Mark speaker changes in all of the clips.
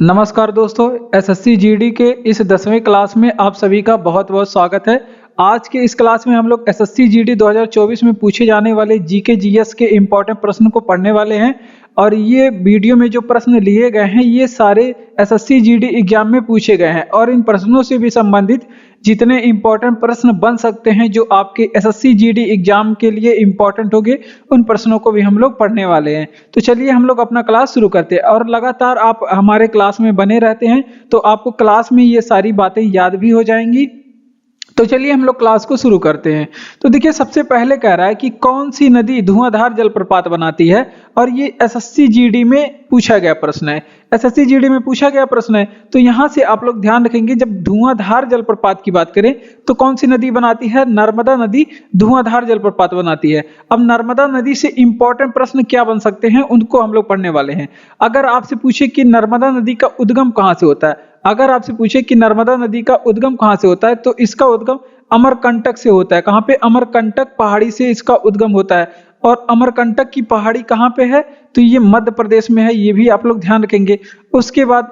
Speaker 1: नमस्कार दोस्तों, SSC GD के इस 10वीं क्लास में आप सभी का बहुत बहुत स्वागत है। आज के इस क्लास में हम लोग एसएससी जीडी 2024 में पूछे जाने वाले जीके जीएस के इम्पोर्टेंट प्रश्न को पढ़ने वाले हैं। और ये वीडियो में जो प्रश्न लिए गए हैं ये सारे एसएससी जीडी एग्जाम में पूछे गए हैं और इन प्रश्नों से भी संबंधित जितने इम्पोर्टेंट प्रश्न बन सकते हैं जो आपके एसएससी जीडी एग्जाम के लिए इम्पोर्टेंट होंगे उन प्रश्नों को भी हम लोग पढ़ने वाले हैं। तो चलिए हम लोग अपना क्लास शुरू करते हैं और लगातार आप हमारे क्लास में बने रहते हैं तो आपको क्लास में ये सारी बातें याद भी हो जाएंगी। तो चलिए हम लोग क्लास को शुरू करते हैं। तो देखिए सबसे पहले कह रहा है कि कौन सी नदी धुआंधार जलप्रपात बनाती है, और ये एसएससी जीडी में पूछा गया प्रश्न है। एसएससी जीडी में पूछा गया प्रश्न है तो यहां से आप लोग ध्यान रखेंगे, जब धुआंधार जलप्रपात की बात करें तो कौन सी नदी बनाती है? नर्मदा नदी धुआंधार जलप्रपात बनाती है। अब नर्मदा नदी से इंपॉर्टेंट प्रश्न क्या बन सकते हैं उनको हम लोग पढ़ने वाले हैं। अगर आपसे पूछे कि नर्मदा नदी का उद्गम कहां से होता है, अगर आपसे पूछे कि नर्मदा नदी का उद्गम कहां से होता है तो इसका उद्गम अमरकंटक से होता है। कहां पे? अमरकंटक पहाड़ी से इसका उद्गम होता है। और अमरकंटक की पहाड़ी कहां पे है? तो ये मध्य प्रदेश में है, ये भी आप लोग ध्यान रखेंगे। उसके बाद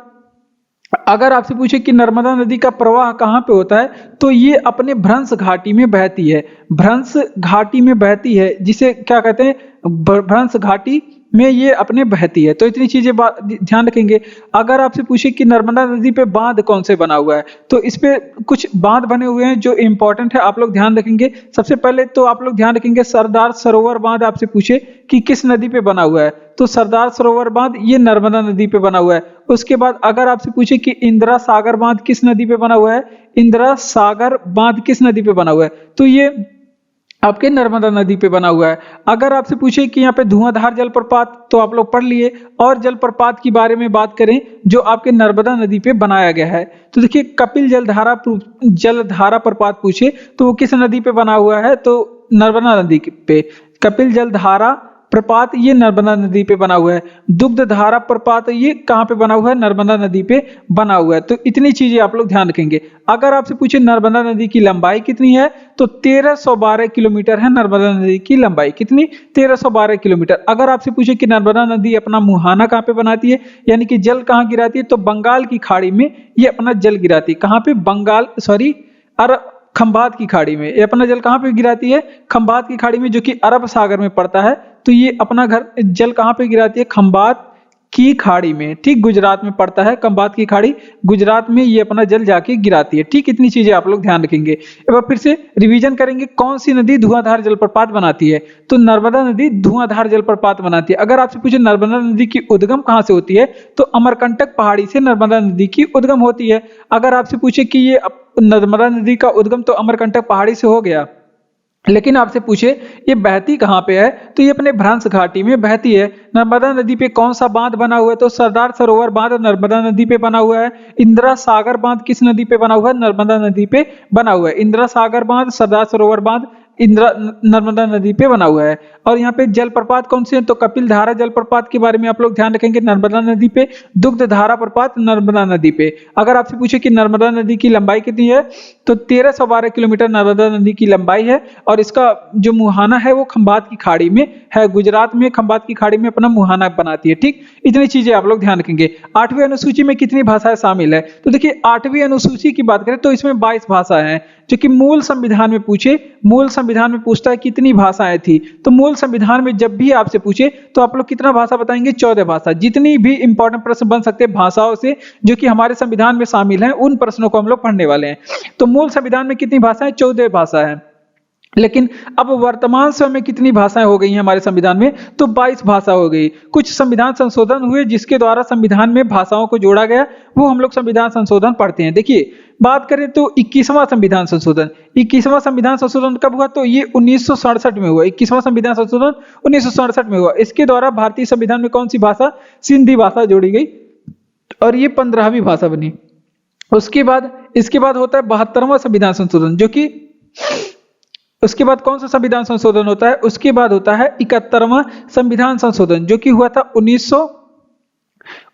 Speaker 1: अगर आपसे पूछे कि नर्मदा नदी का प्रवाह कहां पे होता है तो ये अपने भ्रंश घाटी में बहती है। भ्रंश घाटी में बहती है, जिसे क्या कहते हैं? भ्रंश घाटी में ये अपने बहती है। तो इतनी चीजें ध्यान रखेंगे। अगर आपसे पूछे कि नर्मदा नदी पे बांध कौन से बना हुआ है तो इस पे कुछ बांध बने हुए हैं जो इंपॉर्टेंट है, आप लोग ध्यान रखेंगे। सबसे पहले तो आप लोग ध्यान रखेंगे सरदार सरोवर बांध आपसे पूछे कि किस नदी पे बना हुआ है तो सरदार सरोवर बांध ये नर्मदा नदी पे बना हुआ है। उसके बाद अगर आपसे पूछे कि इंदिरा सागर बांध किस नदी पे बना हुआ है, इंदिरा सागर बांध किस नदी पे बना हुआ है तो ये आपके नर्मदा नदी पे बना हुआ है। अगर आपसे पूछे कि यहाँ पे धुआंधार जलप्रपात तो आप लोग पढ़ लिए, और जलप्रपात के बारे में बात करें जो आपके नर्मदा नदी पे बनाया गया है तो देखिए कपिल जलधारा प्रपात पूछे तो वो किस नदी पे बना हुआ है तो नर्मदा नदी पे। कपिल जलधारा प्रपात ये नर्मदा नदी पे बना हुआ है। दुग्ध धारा प्रपात ये कहाँ पे बना हुआ है? नर्मदा नदी पे बना हुआ है। तो इतनी चीजें आप लोग ध्यान रखेंगे। अगर आपसे पूछे नर्मदा नदी की लंबाई कितनी है तो 1312 किलोमीटर है। नर्मदा नदी की लंबाई कितनी? 1312 किलोमीटर। अगर आपसे पूछे कि नर्मदा नदी अपना मुहाना कहाँ पे बनाती है, यानी कि जल कहाँ गिराती है, तो बंगाल की खाड़ी में ये अपना जल गिराती है। कहाँ पे? खंभात की खाड़ी में। ये अपना जल कहाँ पे गिराती है? खंभात की खाड़ी में, जो कि अरब सागर में पड़ता है। तो ये अपना जल कहाँ पे गिराती है? खंभात की खाड़ी में। ठीक, गुजरात में पड़ता है खंभात की खाड़ी, गुजरात में ये अपना जल जाके गिराती है। ठीक, इतनी चीजें आप लोग ध्यान रखेंगे। एक बार फिर से रिवीजन करेंगे, कौन सी नदी धुआंधार जलप्रपात बनाती है तो नर्मदा नदी धुआंधार जलप्रपात बनाती है। अगर आपसे पूछे नर्मदा नदी की उद्गम कहां से होती है तो अमरकंटक पहाड़ी से नर्मदा नदी की उद्गम होती है। अगर आपसे पूछे कि ये नर्मदा नदी का उद्गम तो अमरकंटक पहाड़ी से हो गया, लेकिन आपसे पूछे ये बहती कहाँ पे है तो ये अपने भ्रंश घाटी में बहती है। नर्मदा नदी पे कौन सा बांध बना हुआ है तो सरदार सरोवर बांध नर्मदा नदी पे बना हुआ है। इंदिरा सागर बांध किस नदी पे बना हुआ है? नर्मदा नदी पे बना हुआ है। इंदिरा सागर बांध, सरदार सरोवर बांध नर्मदा नदी पे बना हुआ है। और यहाँ पे जलप्रपात कौन से हैं तो कपिल धारा जलप्रपात के बारे में आप लोग ध्यान रखेंगे, नर्मदा नदी पे। दुग्ध धारा प्रपात नर्मदा नदी पे। अगर आपसे पूछे कि नर्मदा नदी की लंबाई कितनी है तो 1312 किलोमीटर नर्मदा नदी की लंबाई है। और इसका जो मुहाना है वो खंभात की खाड़ी में है, गुजरात में खंभात की खाड़ी में अपना मुहाना बनाती है। ठीक, इतनी चीजें आप लोग ध्यान रखेंगे। 8वीं अनुसूची में कितनी भाषाएं शामिल है तो देखिए 8वीं अनुसूची की बात करें तो इसमें 22 भाषाएं हैं, जो कि मूल संविधान में पूछे, मूल संविधान में पूछता है कितनी भाषाएं थी तो मूल संविधान में जब भी आपसे पूछे तो आप लोग कितना भाषा बताएंगे? 14 भाषा। जितनी भी इंपॉर्टेंट प्रश्न बन सकते हैं भाषाओं से जो कि हमारे संविधान में शामिल हैं उन प्रश्नों को हम लोग पढ़ने वाले हैं। तो मूल संविधान में कितनी भाषाएं? 14 भाषा है। लेकिन अब वर्तमान समय में कितनी भाषाएं हो गई हैं हमारे संविधान में तो 22 भाषा हो गई। कुछ संविधान संशोधन हुए जिसके द्वारा संविधान में भाषाओं को जोड़ा गया, वो हम लोग संविधान संशोधन पढ़ते हैं। देखिए बात करें तो 21वां संविधान संशोधन, 21वां संविधान संशोधन कब हुआ तो ये 1967 में हुआ। 21वां संविधान संशोधन 1967 में हुआ। इसके द्वारा भारतीय संविधान में कौन सी भाषा? सिंधी भाषा जोड़ी गई और ये 15वीं भाषा बनी। इसके बाद होता है 72वां संविधान संशोधन, जो कि उसके बाद कौन सा संविधान संशोधन होता है? उसके बाद होता है 71वां संविधान संशोधन, जो कि हुआ था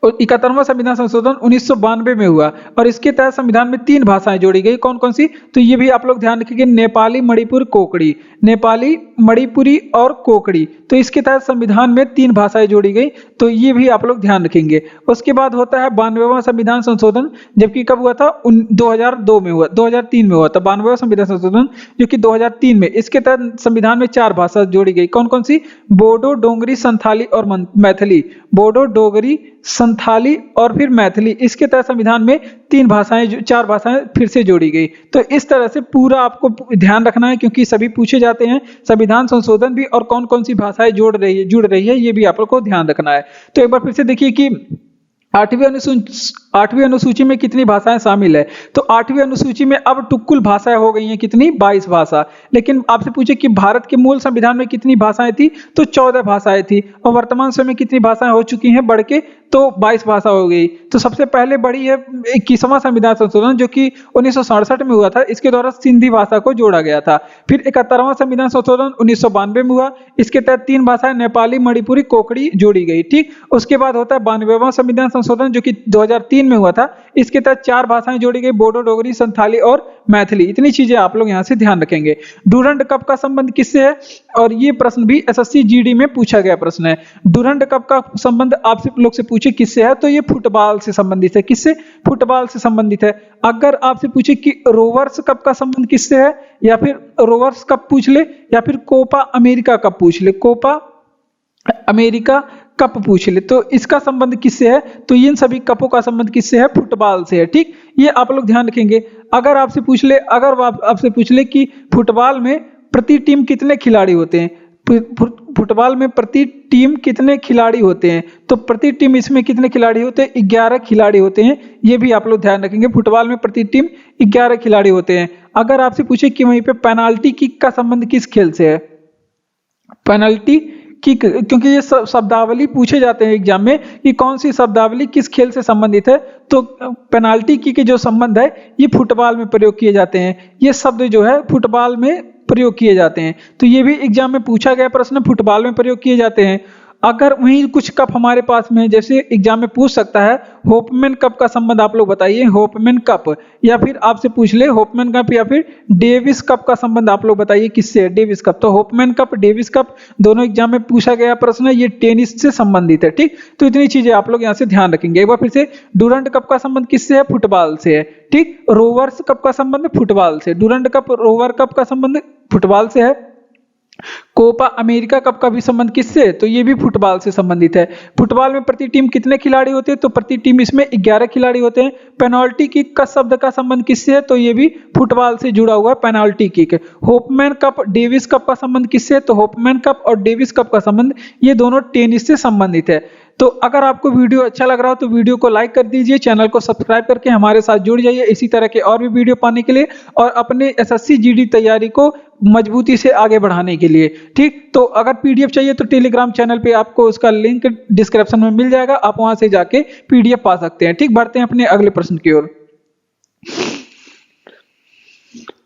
Speaker 1: और 71वां संविधान संशोधन 1992 में हुआ और इसके तहत संविधान में 3 भाषाएं जोड़ी गई। कौन कौन सी? तो ये भी आप लोग ध्यान रखेंगे, नेपाली, मणिपुर, कोकड़ी, नेपाली, मणिपुरी और कोकड़ी। तो इसके तहत संविधान में 3 भाषाएं जोड़ी गई, तो ये भी आप लोग ध्यान रखेंगे। उसके बाद होता है 92वां संविधान संशोधन, जबकि कब हुआ था? 2002 में हुआ, 2003 में हुआ था 92वां संविधान संशोधन, जो कि 2003 में। इसके तहत संविधान में 4 भाषा जोड़ी गई। कौन कौन सी? बोडो, डोगरी, संथाली और मैथिली। बोडो, डोगरी, संथाली और फिर मैथिली। इसके तहत संविधान में 4 भाषाएं फिर से जोड़ी गई। तो इस तरह से पूरा आपको ध्यान रखना है, क्योंकि सभी पूछे जाते हैं संविधान संशोधन भी और कौन कौन सी भाषाएं जुड़ रही है, ये भी आप लोग को ध्यान रखना है। तो एक बार फिर से देखिए कि 8वीं अनुसूची में कितनी भाषाएं शामिल है। तो 8वीं अनुसूची में अब कुल भाषाएं हो गई हैं कितनी? 22 भाषा। लेकिन आपसे पूछे कि भारत के मूल संविधान में कितनी भाषाएं थी, तो 14 भाषाएं थी। और वर्तमान समय में कितनी भाषाएं हो चुकी हैं बढ़ के? तो 22 भाषा हो गई। तो सबसे पहले बड़ी है 21वां संविधान संशोधन, जो कि 1967 में हुआ था। इसके द्वारा सिंधी भाषा को जोड़ा गया था। फिर 71वां संविधान संशोधन 1992 में हुआ। इसके तहत 3 भाषाएं नेपाली, मणिपुरी, कोकड़ी जोड़ी गई। ठीक, उसके बाद होता है 92वां संविधान संशोधन, जो कि 2003 में हुआ था। इसके तहत 4 भाषाएं जोड़ी गई, बोडो, डोगरी, संथाली और मैथिली। इतनी चीजें आप लोग यहाँ से ध्यान रखेंगे। डूरंड कप का संबंध किससे है? और ये प्रश्न भी एसएससी जीडी में पूछा गया प्रश्न है। डूरंड कप का संबंध आपसे लोग से पूछे किससे है, तो ये फुटबॉल से संबंधित है। किससे? फुटबॉल से संबंधित है। अगर आपसे पूछे कि रोवर्स कप का संबंध किससे है, या फिर रोवर्स कप पूछ ले, या फिर कोपा अमेरिका कप पूछ ले, कोपा अमेरिका कप पूछ ले, तो इसका संबंध किससे है? तो इन सभी कपों का संबंध किससे है? फुटबॉल से है। ठीक, ये आप लोग ध्यान रखेंगे। अगर आपसे पूछ ले कि फुटबॉल में प्रति टीम कितने खिलाड़ी होते हैं, फुटबॉल में प्रति टीम कितने खिलाड़ी होते हैं, तो प्रति टीम इसमें कितने खिलाड़ी होते हैं? 11 खिलाड़ी होते हैं। ये भी आप लोग ध्यान रखेंगे, फुटबॉल में प्रति टीम 11 खिलाड़ी होते हैं। अगर आपसे पूछे कि वहीं पे पेनाल्टी किक का संबंध किस खेल से है, पेनल्टी किक, क्योंकि ये शब्दावली पूछे जाते हैं एग्जाम में कि कौन सी शब्दावली किस खेल से संबंधित है, तो पेनाल्टी किक के जो संबंध है ये फुटबॉल में प्रयोग किए जाते हैं। ये शब्द जो है फुटबॉल में प्रयोग किए जाते हैं। तो ये भी एग्जाम में पूछा गया प्रश्न, फुटबॉल में प्रयोग किए जाते हैं। अगर वहीं कुछ कप हमारे पास में, जैसे एग्जाम में पूछ सकता है होपमैन कप का संबंध आप लोग बताइए, होपमैन कप, या फिर आपसे पूछ ले होपमैन कप या फिर डेविस कप का संबंध आप लोग बताइए किससे है? Davis cup. तो होपमैन कप, डेविस कप दोनों एग्जाम में पूछा गया प्रश्न है, ये टेनिस से संबंधित है। ठीक, तो इतनी चीजें आप लोग यहाँ से ध्यान रखेंगे। एक बार फिर से, डूरंड कप का संबंध किससे है? फुटबॉल से है। ठीक, रोवर्स कप का संबंध फुटबॉल से, डूरंड कप, रोवर कप का संबंध फुटबॉल से है। कोपा अमेरिका कप का भी संबंध किससे? तो ये भी फुटबॉल से संबंधित है। फुटबॉल में प्रति टीम कितने खिलाड़ी होते हैं? तो प्रति टीम इसमें 11 खिलाड़ी होते हैं। पेनाल्टी किक का शब्द का संबंध किससे है? तो ये भी फुटबॉल से जुड़ा हुआ है, penalty kick. Hopman cup, Davis cup का संबंध किससे है? तो होपमैन कप और डेविस कप का संबंध ये दोनों टेनिस से संबंधित है। तो अगर आपको वीडियो अच्छा लग रहा हो तो वीडियो को लाइक कर दीजिए, चैनल को सब्सक्राइब करके हमारे साथ जुड़ जाइए इसी तरह के और भी वीडियो पाने के लिए और अपने एसएससी जीडी तैयारी को मजबूती से आगे बढ़ाने के लिए। ठीक, तो अगर पीडीएफ चाहिए तो टेलीग्राम चैनल पे आपको उसका लिंक डिस्क्रिप्शन में मिल जाएगा, आप वहां से जाके पीडीएफ पा सकते हैं। ठीक, बढ़ते हैं अपने अगले प्रश्न की ओर।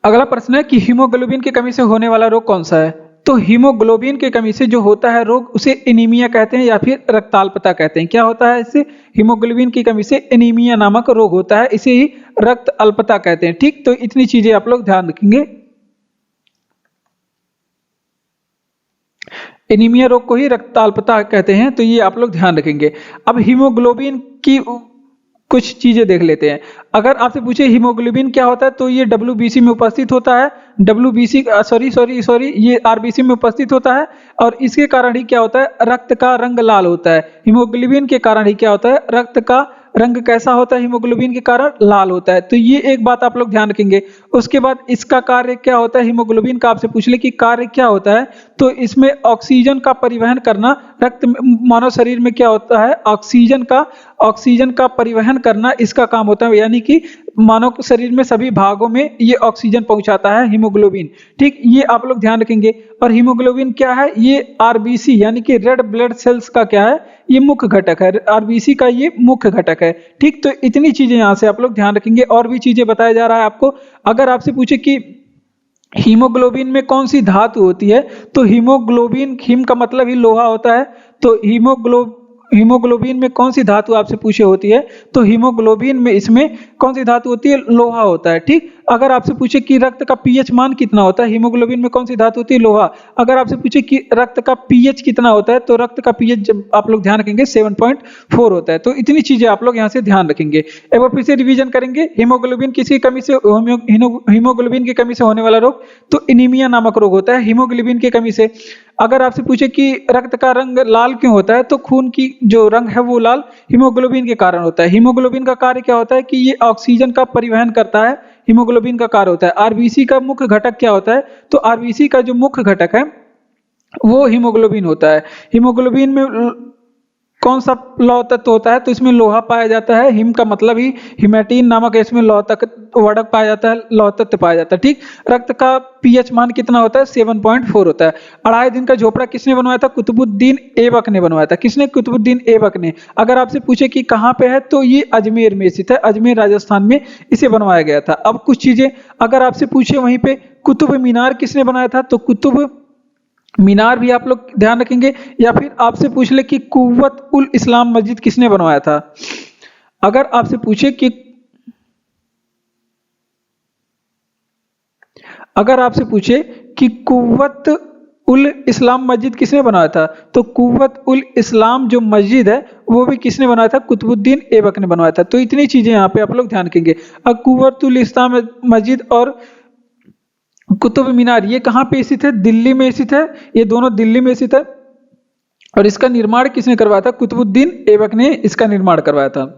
Speaker 1: अगला प्रश्न है कि हीमोग्लोबिन की कमी से होने वाला रोग कौन सा है? तो हीमोग्लोबिन की कमी से जो होता है रोग उसे एनीमिया कहते हैं या फिर रक्ताल्पता कहते हैं। क्या होता है इससे? हीमोग्लोबिन की कमी से एनीमिया नामक रोग होता है, इसे ही रक्त अल्पता कहते हैं। ठीक, तो इतनी चीजें आप लोग ध्यान रखेंगे। एनीमिया रोग को ही रक्ताल्पता कहते हैं, तो ये आप लोग ध्यान रखेंगे। अब हीमोग्लोबिन की कुछ चीजें देख लेते हैं। अगर आपसे पूछे हीमोग्लोबिन क्या होता है, तो ये WBC में उपस्थित होता है, ये RBC में उपस्थित होता है और इसके कारण ही क्या होता है? रक्त का रंग लाल होता है। हीमोग्लोबिन के कारण ही क्या होता है? रक्त का रंग कैसा होता है? हीमोग्लोबिन के कारण लाल होता है। तो ये एक बात आप लोग ध्यान रखेंगे। उसके बाद इसका कार्य क्या होता है? हीमोग्लोबिन का आपसे पूछ ले कि कार्य क्या होता है, तो इसमें ऑक्सीजन का परिवहन करना, रक्त मानव शरीर में क्या होता है? ऑक्सीजन का परिवहन करना इसका काम होता है, यानी कि मानव शरीर में सभी भागों में ये ऑक्सीजन पहुंचाता है हीमोग्लोबिन। ठीक, ये आप लोग ध्यान रखेंगे। और हीमोग्लोबिन क्या है? ये RBC यानी कि रेड ब्लड सेल्स का क्या है? ये मुख्य घटक है, RBC का ये मुख्य घटक है। ठीक, तो इतनी चीजें यहां से आप लोग ध्यान रखेंगे। और भी चीजें बताया जा रहा है आपको। अगर आपसे पूछे कि हीमोग्लोबिन में कौन सी धातु होती है, तो हीमोग्लोबिन, हीम का मतलब ही लोहा होता है, तो हीमोग्लोबिन में कौन सी धातु आपसे पूछे होती है, तो हीमोग्लोबिन में इसमें कौन सी धातु होती है, लोहा होता है। ठीक, अगर आपसे पूछे कि रक्त का पीएच मान कितना होता है, हीमोग्लोबिन में कौन सी धातु होती है, लोहा। अगर आपसे पूछे कि रक्त का पीएच कितना होता है, तो रक्त का पीएच जब आप लोग ध्यान रखेंगे 7.4 होता है। तो इतनी चीजें आप लोग यहाँ से ध्यान रखेंगे। एक बार फिर से रिवीजन करेंगे, हीमोग्लोबिन किसी कमी से, हीमोग्लोबिन की कमी से होने वाला रोग तो एनीमिया नामक रोग होता है, हीमोग्लोबिन की कमी से। अगर आपसे पूछे कि रक्त का रंग लाल क्यों होता है, तो खून की जो रंग है वो लाल हीमोग्लोबिन के कारण होता है। हीमोग्लोबिन का कार्य क्या होता है कि ये ऑक्सीजन का परिवहन करता है, हीमोग्लोबिन का कार्य होता है। आरबीसी का मुख्य घटक क्या होता है, तो आरबीसी का जो मुख्य घटक है वो हीमोग्लोबिन होता है। हीमोग्लोबिन में कौन सा लौह तत्व होता है, तो इसमें लोहा पाया जाता है। हिम का मतलब ही हिमैटिन नामक है, इसमें लौह तत्व वर्णक पाया जाता है, लौह तत्व पाया जाता है। ठीक, रक्त का पीएच मान कितना होता है, 7.4 होता है। 2.5 दिन का झोपड़ा किसने बनवाया था, कुतुबुद्दीन ऐबक ने बनवाया था। किसने, कुतुबुद्दीन ऐबक ने। अगर आपसे पूछे कि कहाँ पे है, तो ये अजमेर में स्थित है, अजमेर राजस्थान में इसे बनवाया गया था। अब कुछ चीजें अगर आपसे पूछे वहीं पे कुतुब मीनार किसने बनाया था, तो कुतुब मीनार भी आप लोग ध्यान रखेंगे। या फिर आपसे पूछ ले कि कुव्वत उल इस्लाम मस्जिद किसने बनवाया था। अगर आपसे पूछे कि कुव्वत उल इस्लाम मस्जिद किसने बनाया था, तो कुव्वत उल इस्लाम जो मस्जिद है वो भी किसने बनाया था, कुतुबुद्दीन ऐबक ने बनवाया था। तो इतनी चीजें यहाँ पे आप लोग ध्यान रखेंगे। अब कुव्वत उल इस्लाम मस्जिद और कुतुब मीनार ये कहाँ पे स्थित है, दिल्ली में स्थित है। ये दोनों दिल्ली में स्थित है और इसका निर्माण किसने करवाया था, कुतुबुद्दीन ऐबक ने इसका निर्माण करवाया था।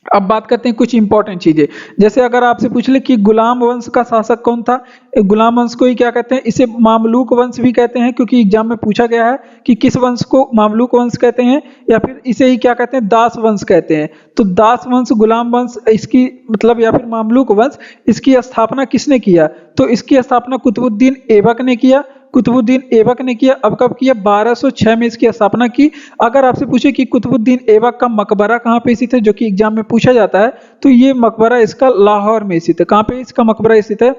Speaker 1: अब बात करते हैं कुछ इंपॉर्टेंट चीजें, जैसे अगर आपसे पूछ ले कि गुलाम वंश का शासक कौन था, गुलाम वंश को ही क्या कहते हैं, इसे मामलूक वंश भी कहते हैं, क्योंकि एग्जाम में पूछा गया है कि किस वंश को मामलूक वंश कहते हैं, या फिर इसे ही क्या कहते हैं, दास वंश कहते हैं। तो दास वंश, गुलाम वंश इसकी मतलब, या फिर मामलूक वंश, इसकी स्थापना किसने किया, तो इसकी स्थापना कुतुबुद्दीन ऐबक ने किया। कुतुबुद्दीन ऐबक ने किया। अब कब किया, 1206 में इसकी स्थापना की। अगर आपसे पूछे कि कुतुबुद्दीन ऐबक का मकबरा कहाँ पे स्थित है, जो कि एग्जाम में पूछा जाता है, तो ये मकबरा इसका लाहौर में स्थित है। कहाँ पे इसका मकबरा स्थित है,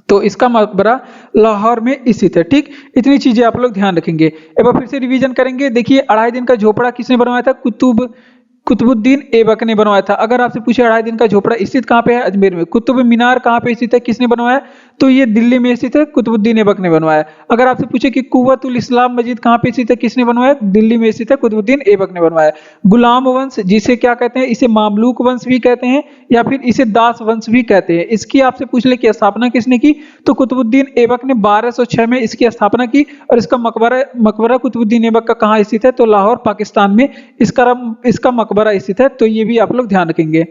Speaker 1: तो इसका मकबरा लाहौर में स्थित है। ठीक, इतनी चीजें आप लोग ध्यान रखेंगे। एक बार फिर से रिवीजन करेंगे। देखिए, 2.5 दिन का झोपड़ा किसने बनवाया था, कुतुबुद्दीन ऐबक ने बनवाया था। अगर आपसे पूछे 2.5 दिन का झोपड़ा स्थित कहाँ पे है, अजमेर में। कुतुब मीनार कहाँ पे स्थित है, किसने बनवाया, तो ये दिल्ली में स्थित है, कुतुबुद्दीन ऐबक ने बनवाया। अगर आपसे पूछे कि कुव्वत उल इस्लाम मस्जिद कहाँ पे स्थित है, किसने बनवाया, दिल्ली में स्थित है, कुतुबुद्दीन ऐबक ने बनवाया। गुलाम वंश जिसे क्या कहते हैं, इसे मामलूक वंश भी कहते हैं, या फिर इसे दास वंश भी कहते हैं। इसकी आपसे पूछ ले कि स्थापना किसने की, तो कुतुबुद्दीन ऐबक ने 1206 में इसकी स्थापना की। और इसका मकबरा कुतुबुद्दीन ऐबक का कहाँ स्थित है, तो लाहौर पाकिस्तान में इसका मकबरा स्थित है। तो ये भी आप लोग ध्यान रखेंगे।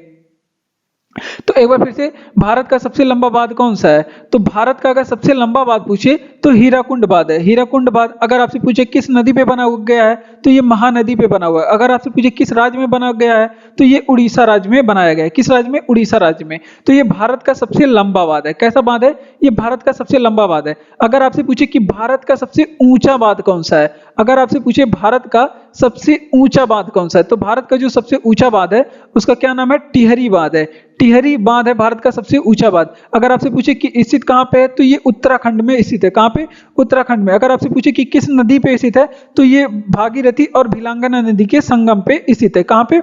Speaker 1: तो एक बार फिर से, भारत का सबसे लंबा बांध कौन सा है, तो भारत का अगर सबसे लंबा बांध पूछे तो हीराकुंड बांध है। हीराकुंड बांध अगर आपसे पूछे किस नदी पे बना गया है, तो ये महानदी पे बना हुआ है। अगर आपसे पूछे किस राज्य में बना गया है, तो ये उड़ीसा राज्य में बनाया गया है। किस राज्य में, उड़ीसा राज्य में। तो ये भारत का सबसे लंबा बांध है। कैसा बांध है, ये भारत का सबसे लंबा बांध है। अगर आपसे पूछे कि भारत का सबसे ऊंचा बांध कौन सा है, अगर आपसे पूछे भारत का सबसे ऊंचा बांध कौन सा है, तो भारत का जो सबसे ऊंचा बांध है उसका क्या नाम है, टिहरी बांध है। टिहरी बांध है भारत का सबसे ऊंचा बांध। अगर आपसे पूछे कि स्थित कहाँ पे है, तो ये उत्तराखंड में स्थित है। कहाँ पे, उत्तराखंड में। अगर आपसे पूछे कि किस नदी पे स्थित है, तो ये भागीरथी और भिलांगना नदी के संगम पे स्थित है। कहाँ पे,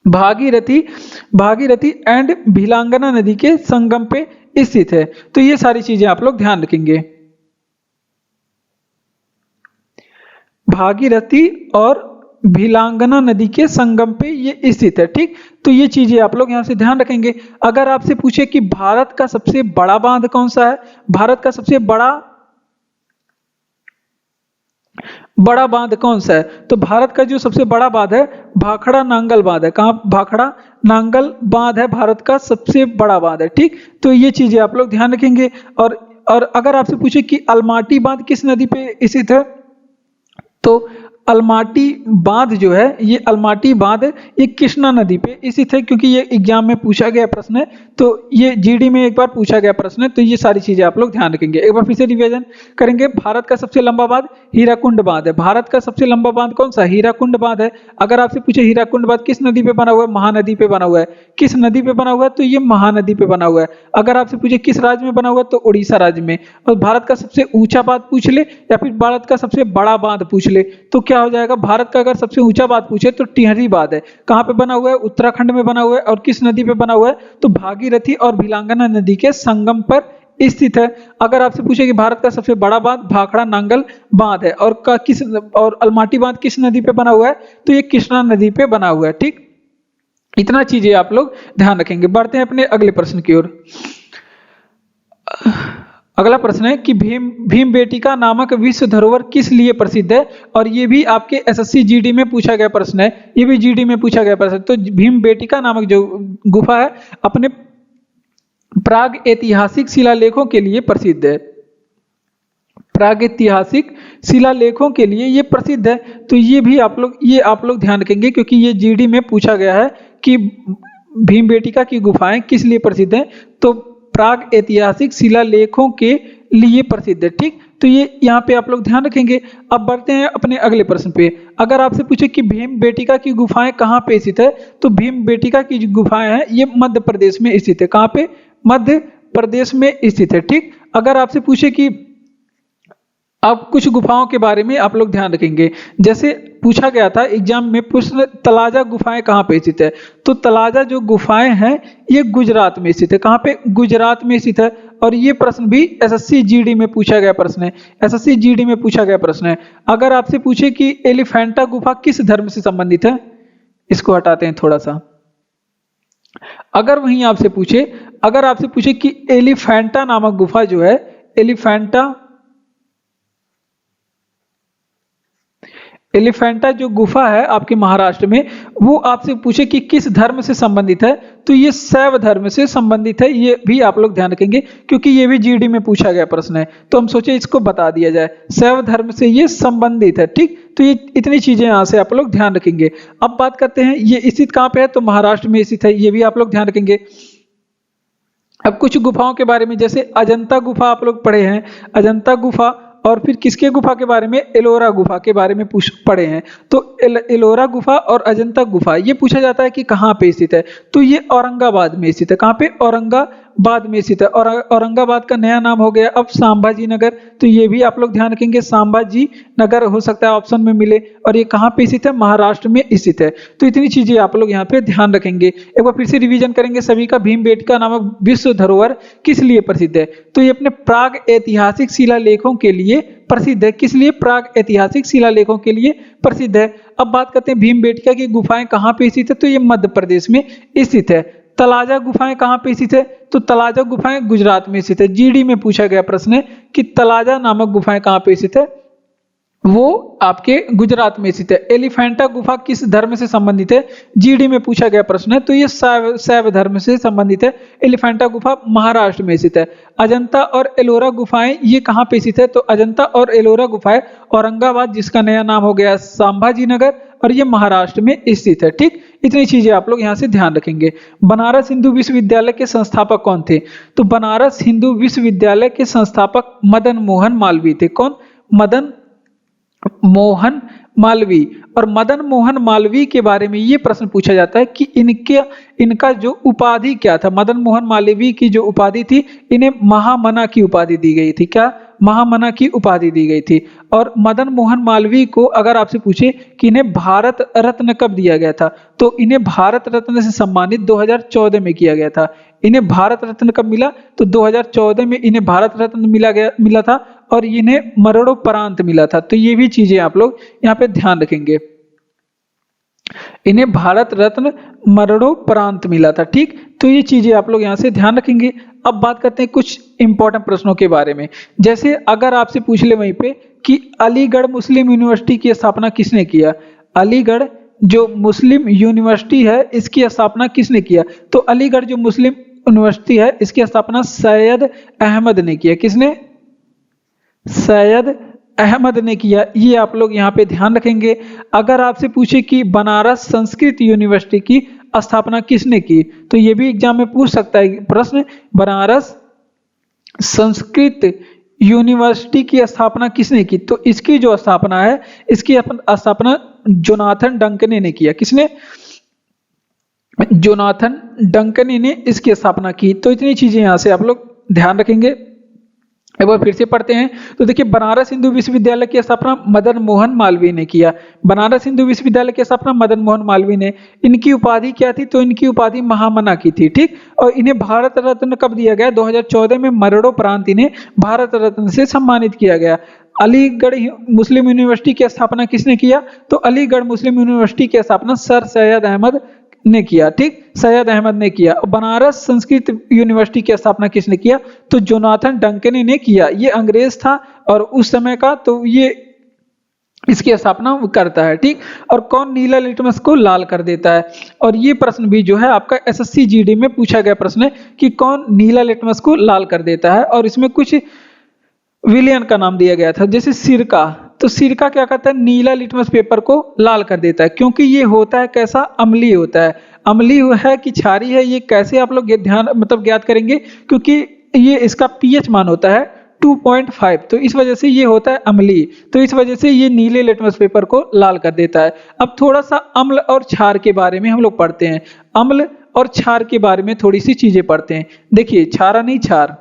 Speaker 1: भागीरथी एंड भिलांगना नदी के संगम पे स्थित है। तो ये सारी चीजें आप लोग ध्यान रखेंगे। भागीरथी और भिलांगना नदी के संगम पे ये स्थित है। ठीक, तो ये चीजें आप लोग यहां से ध्यान रखेंगे। अगर आपसे पूछे कि भारत का सबसे बड़ा बांध कौन सा है, भारत का सबसे बड़ा बांध कौन सा है, तो भारत का जो सबसे बड़ा बांध है भाखड़ा नांगल बांध है। कहां, भाखड़ा नांगल बांध है भारत का सबसे बड़ा बांध है। ठीक, तो ये चीजें आप लोग ध्यान रखेंगे। और अगर आपसे पूछे कि अलमाटी बांध किस नदी पे स्थित है, तो अलमाटी बांध जो है, ये अलमाटी बांध ये कृष्णा नदी पे स्थित है, क्योंकि ये एग्जाम में पूछा गया प्रश्न है। तो ये जीडी में एक बार पूछा गया प्रश्न है। तो ये सारी चीजें आप लोग ध्यान रखेंगे। एक बार फिर से रिवीजन करेंगे। भारत का सबसे लंबा बांध हीराकुंड बांध है। भारत का सबसे लंबा बांध कौन सा, हीराकुंड बांध है। अगर आपसे पूछे हीराकुंड बांध किस नदी पे बना हुआ है, महानदी पे बना हुआ है। किस नदी पे बना हुआ है, तो ये महानदी पे बना हुआ है। अगर आपसे पूछे किस राज्य में बना हुआ है, तो उड़ीसा राज्य में। और भारत का सबसे ऊंचा बांध पूछ ले या फिर भारत का सबसे बड़ा बांध पूछ ले, तो क्या क्या हो जाएगा, भारत का अगर सबसे ऊंचा बांध पूछे तो टिहरी बांध है। कहाँ पे बना हुआ है, उत्तराखंड में बना हुआ है। और किस नदी पे बना हुआ है, तो भागीरथी और भिलांगना नदी के संगम पर स्थित है। अगर आपसे पूछे कि भारत का सबसे बड़ा बांध भाखड़ा नांगल बांध है और और अलमाटी बांध किस नदी पे बना हुआ है, तो ये कृष्णा नदी पे बना हुआ है। ठीक, इतना चीजें आप लोग ध्यान रखेंगे। बढ़ते हैं अपने अगले प्रश्न की ओर। अगला प्रश्न है कि भीमबेटिका नामक विश्व धरोहर किस लिए प्रसिद्ध है, और ये भी आपके एसएससी जीडी में पूछा गया प्रश्न है, ये भी जीडी में पूछा गया प्रश्न। तो भीमबेटिका नामक जो गुफा है अपने प्राग ऐतिहासिक शिलालेखों के लिए प्रसिद्ध है। प्रागैतिहासिक शिलालेखों के लिए ये प्रसिद्ध है। तो ये भी आप लोग ध्यान रखेंगे, क्योंकि ये जीडी में पूछा गया है कि भीमबेटिका की गुफाएं किस लिए प्रसिद्ध हैं, तो प्राग ऐतिहासिक शिलालेखों के लिए प्रसिद्ध है। ठीक, तो ये यहाँ पे आप लोग ध्यान रखेंगे। अब बढ़ते हैं अपने अगले प्रश्न पे। अगर आपसे पूछे कि भीमबेटिका की गुफाएं कहाँ पे स्थित है, तो भीमबेटिका की जो गुफाएं हैं ये मध्य प्रदेश में स्थित है। कहाँ पे, मध्य प्रदेश में स्थित है। ठीक, अगर आपसे पूछे कि अब कुछ गुफाओं के बारे में आप लोग ध्यान रखेंगे, जैसे पूछा गया था एग्जाम में प्रश्न, तलाजा गुफाएं कहाँ पे स्थित है, तो तलाजा जो गुफाएं हैं ये गुजरात में स्थित है। कहाँ पे, गुजरात में स्थित है। और ये प्रश्न भी एसएससी जीडी में पूछा गया प्रश्न है, एसएससी जीडी में पूछा गया प्रश्न है। अगर आपसे पूछे कि एलिफेंटा गुफा किस धर्म से संबंधित है, इसको हटाते हैं थोड़ा सा। अगर वहीं आपसे पूछे कि एलिफेंटा नामक गुफा जो है, एलिफेंटा जो गुफा है आपके महाराष्ट्र में, वो आपसे पूछे कि किस धर्म से संबंधित है, तो ये शैव धर्म से संबंधित है। ये भी आप लोग ध्यान रखेंगे, क्योंकि ये भी जीडी में पूछा गया प्रश्न है, तो हम सोचे इसको बता दिया जाए, शैव धर्म से ये संबंधित है। ठीक, तो ये इतनी चीजें यहाँ से आप लोग ध्यान रखेंगे। अब बात करते हैं ये स्थित कहाँ पे है, तो महाराष्ट्र में स्थित है, ये भी आप लोग ध्यान रखेंगे। अब कुछ गुफाओं के बारे में, जैसे अजंता गुफा आप लोग पढ़े हैं, अजंता गुफा, और फिर किसके गुफा के बारे में, एलोरा गुफा के बारे में पढ़े हैं। तो एलोरा गुफा और अजंता गुफा ये पूछा जाता है कि कहाँ पे स्थित है, तो ये औरंगाबाद में स्थित है। कहाँ पे, औरंगाबाद में स्थित है। और औरंगाबाद का नया नाम हो गया अब संभाजी नगर, तो ये भी आप लोग ध्यान रखेंगे, संभाजी नगर हो सकता है ऑप्शन में मिले। और ये कहाँ पे स्थित है, महाराष्ट्र में स्थित है। तो इतनी चीजें आप लोग यहाँ पे ध्यान रखेंगे। एक बार फिर से रिवीजन करेंगे सभी का। भीमबेटिका नामक विश्व धरोहर किस लिए प्रसिद्ध है, तो ये अपने प्राग ऐतिहासिक शिलालेखों के लिए प्रसिद्ध है। किस लिए, प्राग ऐतिहासिक शिलालेखों के लिए प्रसिद्ध है। अब बात करते हैं भीमबेटिका की गुफाएं कहाँ पे स्थित है, तो ये मध्य प्रदेश में स्थित है। तलाजा गुफाएं कहाँ पे स्थित है, तो तलाजा गुफाएं गुजरात में स्थित है। जीडी में पूछा गया प्रश्न है कि तलाजा नामक गुफाएं कहाँ पे स्थित है, वो आपके गुजरात में स्थित है। एलिफेंटा गुफा किस धर्म से संबंधित है, जीडी में पूछा गया प्रश्न है, तो ये शैव धर्म से संबंधित है। एलिफेंटा गुफा महाराष्ट्र में स्थित है। अजंता और एलोरा गुफाएं ये कहाँ पे स्थित है, तो अजंता और एलोरा गुफाएं औरंगाबाद, जिसका नया नाम हो गया संभाजी नगर, और ये महाराष्ट्र में स्थित है। ठीक, इतनी चीजें आप लोग यहाँ से ध्यान रखेंगे। बनारस हिंदू विश्वविद्यालय के संस्थापक कौन थे, तो बनारस हिंदू विश्वविद्यालय के संस्थापक मदन मोहन मालवीय थे। कौन, मदन मोहन मालवीय। और मदन मोहन मालवीय के बारे में ये प्रश्न पूछा जाता है कि इनका जो उपाधि क्या था। मदन मोहन मालवीय की जो उपाधि थी, इन्हें महामना की उपाधि दी गई थी। क्या, महामना की उपाधि दी गई थी। और मदन मोहन मालवीय को अगर आपसे पूछे कि इन्हें भारत रत्न कब दिया गया था, तो इन्हें भारत रत्न से सम्मानित 2014 में किया गया था। इन्हें भारत रत्न कब मिला, तो 2014 में इन्हें भारत रत्न मिला था, और इन्हें मरणोपरांत मिला था। तो ये भी चीजें आप लोग यहाँ पे ध्यान रखेंगे, इन्हें भारत रत्न मरणोपरांत मिला था। ठीक, तो ये चीजें आप लोग यहाँ से ध्यान रखेंगे। अब बात करते हैं कुछ इंपॉर्टेंट प्रश्नों के बारे में, जैसे अगर आपसे पूछ ले वहीं पे कि अलीगढ़ मुस्लिम यूनिवर्सिटी की स्थापना किसने किया। अलीगढ़ जो मुस्लिम यूनिवर्सिटी है इसकी स्थापना किसने किया, तो अलीगढ़ जो मुस्लिम यूनिवर्सिटी है इसकी स्थापना सैयद अहमद ने किया। किसने, सैयद अहमद ने किया। ये आप लोग यहाँ पे ध्यान रखेंगे। अगर आपसे पूछे कि बनारस संस्कृत यूनिवर्सिटी की स्थापना किसने की, तो ये भी एग्जाम में पूछ सकता है प्रश्न, बनारस संस्कृत यूनिवर्सिटी की स्थापना किसने की, तो इसकी जो स्थापना है, इसकी स्थापना जोनाथन डंकने ने किया। किसने, जोनाथन डंकने ने इसकी स्थापना की। तो इतनी चीजें यहाँ से आप लोग ध्यान रखेंगे। एक बार फिर से पढ़ते हैं। तो देखिए, बनारस हिंदू विश्वविद्यालय की स्थापना मदन मोहन मालवीय ने किया। बनारस हिंदू विश्वविद्यालय की स्थापना मदन मोहन मालवीय ने। इनकी उपाधि क्या थी? तो इनकी उपाधि महामना की थी, ठीक। और इन्हें भारत रत्न कब दिया गया? 2014 में मरणोपरांत इन्हें भारत रत्न से सम्मानित किया गया। अलीगढ़ मुस्लिम यूनिवर्सिटी की स्थापना किसने किया? तो अलीगढ़ मुस्लिम यूनिवर्सिटी की स्थापना सर सैयद अहमद ने किया, ठीक, सैयद अहमद ने किया। बनारस संस्कृत यूनिवर्सिटी की स्थापना किसने किया? तो जोनाथन डंकन ने किया। ये अंग्रेज था और उस समय का, तो ये इसकी स्थापना करता है, ठीक। और कौन नीला लिटमस को लाल कर देता है? और ये प्रश्न भी जो है आपका एसएससी जीडी में पूछा गया प्रश्न है कि कौन नीला लिटमस को लाल कर देता है। और इसमें कुछ विलियन का नाम दिया गया था, जैसे सिरका। तो सिरका क्या करता है? नीला लिटमस पेपर को लाल कर देता है, क्योंकि ये होता है कैसा? अम्लीय होता है। अम्लीय है कि क्षारीय है, ये कैसे आप लोग ध्यान ज्ञात करेंगे? क्योंकि ये इसका पीएच मान होता है 2.5, तो इस वजह से ये होता है अम्लीय। तो इस वजह से ये नीले लिटमस पेपर को लाल कर देता है। अब थोड़ा सा अम्ल और क्षार के बारे में हम लोग पढ़ते हैं। अम्ल और क्षार के बारे में थोड़ी सी चीजें पढ़ते हैं। देखिए, क्षारा नहीं क्षार,